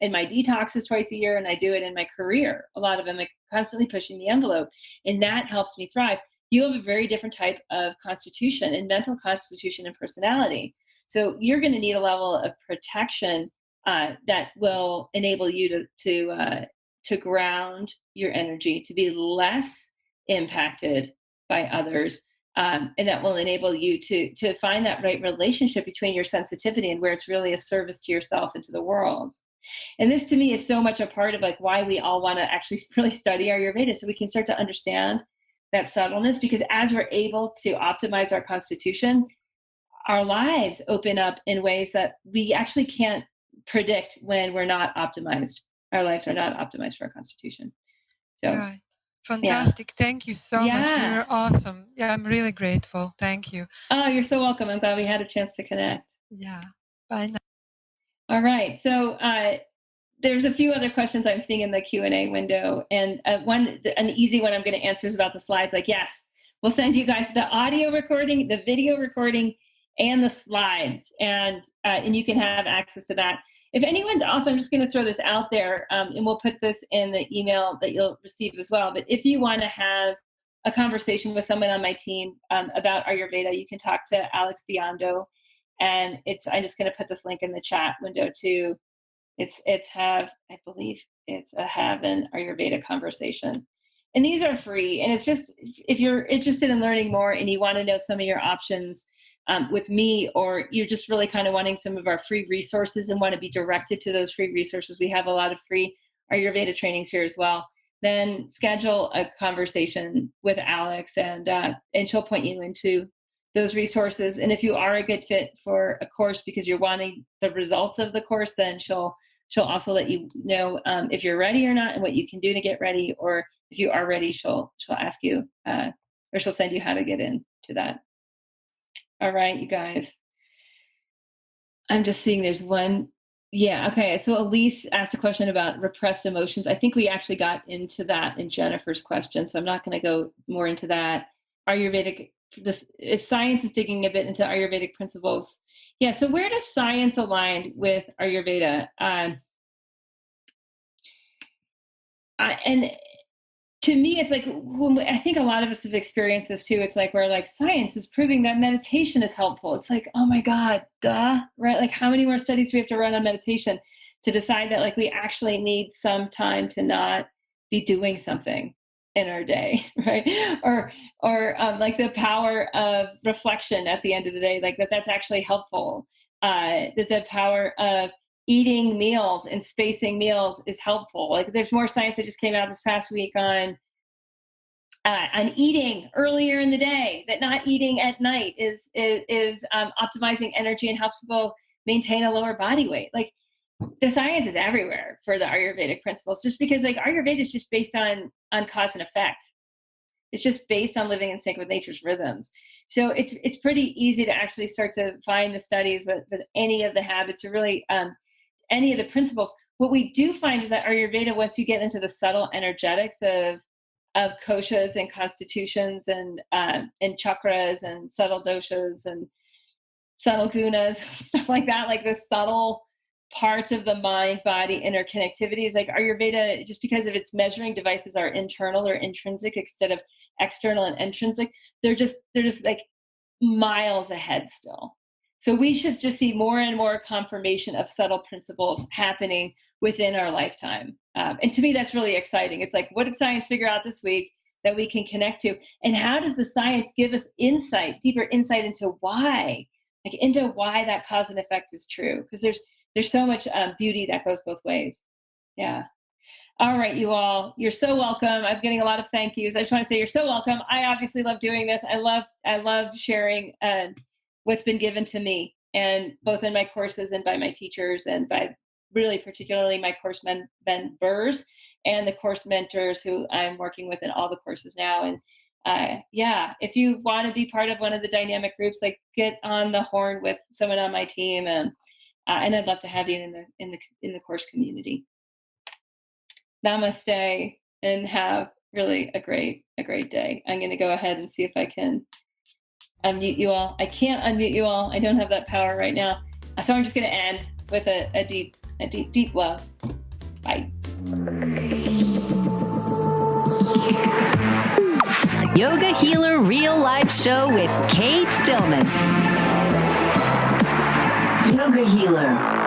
Speaker 2: in my detoxes twice a year, and I do it in my career. A lot of them, like constantly pushing the envelope. And that helps me thrive. You have a very different type of constitution and mental constitution and personality. So you're going to need a level of protection that will enable you to ground your energy, to be less impacted by others, and that will enable you to find that right relationship between your sensitivity and where it's really a service to yourself and to the world. And this to me is so much a part of like why we all want to actually really study Ayurveda, so we can start to understand that subtleness, because as we're able to optimize our constitution, our lives open up in ways that we actually can't predict when we're not optimized. Our lives are not optimized for our constitution. So,
Speaker 4: right. Fantastic. Yeah. Thank you so much. You're awesome. Yeah, I'm really grateful. Thank you.
Speaker 2: Oh, you're so welcome. I'm glad we had a chance to connect.
Speaker 4: Yeah. Bye now.
Speaker 2: All right. So there's a few other questions I'm seeing in the Q&A window. And an easy one I'm going to answer is about the slides. Like, yes, we'll send you guys the audio recording, the video recording, and the slides. And you can have access to that. If anyone's also, I'm just going to throw this out there, and we'll put this in the email that you'll receive as well. But if you want to have a conversation with someone on my team about Ayurveda, you can talk to Alex Biondo. And I'm just going to put this link in the chat window too. I believe it's a have an Ayurveda conversation. And these are free. And it's just, if you're interested in learning more and you want to know some of your options, with me, or you're just really kind of wanting some of our free resources and want to be directed to those free resources, we have a lot of free Ayurveda trainings here as well. Then schedule a conversation with Alex, and she'll point you into those resources. And if you are a good fit for a course because you're wanting the results of the course, then she'll also let you know if you're ready or not and what you can do to get ready. Or if you are ready, she'll ask you or she'll send you how to get into that. All right, you guys. I'm just seeing there's one. Yeah, okay. So Elise asked a question about repressed emotions. I think we actually got into that in Jennifer's question, so I'm not going to go more into that. Ayurvedic, science is digging a bit into Ayurvedic principles. Yeah, so where does science align with Ayurveda? And to me, it's like, I think a lot of us have experienced this too. It's like, where like science is proving that meditation is helpful. It's like, oh my God, duh, right? Like how many more studies do we have to run on meditation to decide that like we actually need some time to not be doing something in our day, right? Or like the power of reflection at the end of the day, like that's actually helpful. that the power of eating meals and spacing meals is helpful. Like there's more science that just came out this past week on eating earlier in the day, that not eating at night is optimizing energy and helps people maintain a lower body weight. Like the science is everywhere for the Ayurvedic principles, just because like Ayurveda is just based on cause and effect. It's just based on living in sync with nature's rhythms. So it's pretty easy to actually start to find the studies with any of the habits, or really any of the principles. What we do find is that Ayurveda, once you get into the subtle energetics of koshas and constitutions and chakras and subtle doshas and subtle gunas, stuff like that, like the subtle parts of the mind-body interconnectivities, like Ayurveda, just because of its measuring devices are internal or intrinsic instead of external and intrinsic, they're just like miles ahead still. So we should just see more and more confirmation of subtle principles happening within our lifetime. And to me, that's really exciting. It's like, what did science figure out this week that we can connect to? And how does the science give us insight, deeper insight into why that cause and effect is true? Because there's so much beauty that goes both ways. Yeah. All right, you all, you're so welcome. I'm getting a lot of thank yous. I just want to say you're so welcome. I obviously love doing this. I love sharing what's been given to me, and both in my courses and by my teachers, and by really particularly my course members and the course mentors who I'm working with in all the courses now. And if you want to be part of one of the dynamic groups, like get on the horn with someone on my team, and I'd love to have you in the course community. Namaste, and have really a great day. I'm going to go ahead and see if I can unmute you all. I can't unmute you all. I don't have that power right now. So I'm just going to end with a deep love. Bye.
Speaker 1: Yoga Healer Real Life Show with Kate Stillman. Yoga Healer.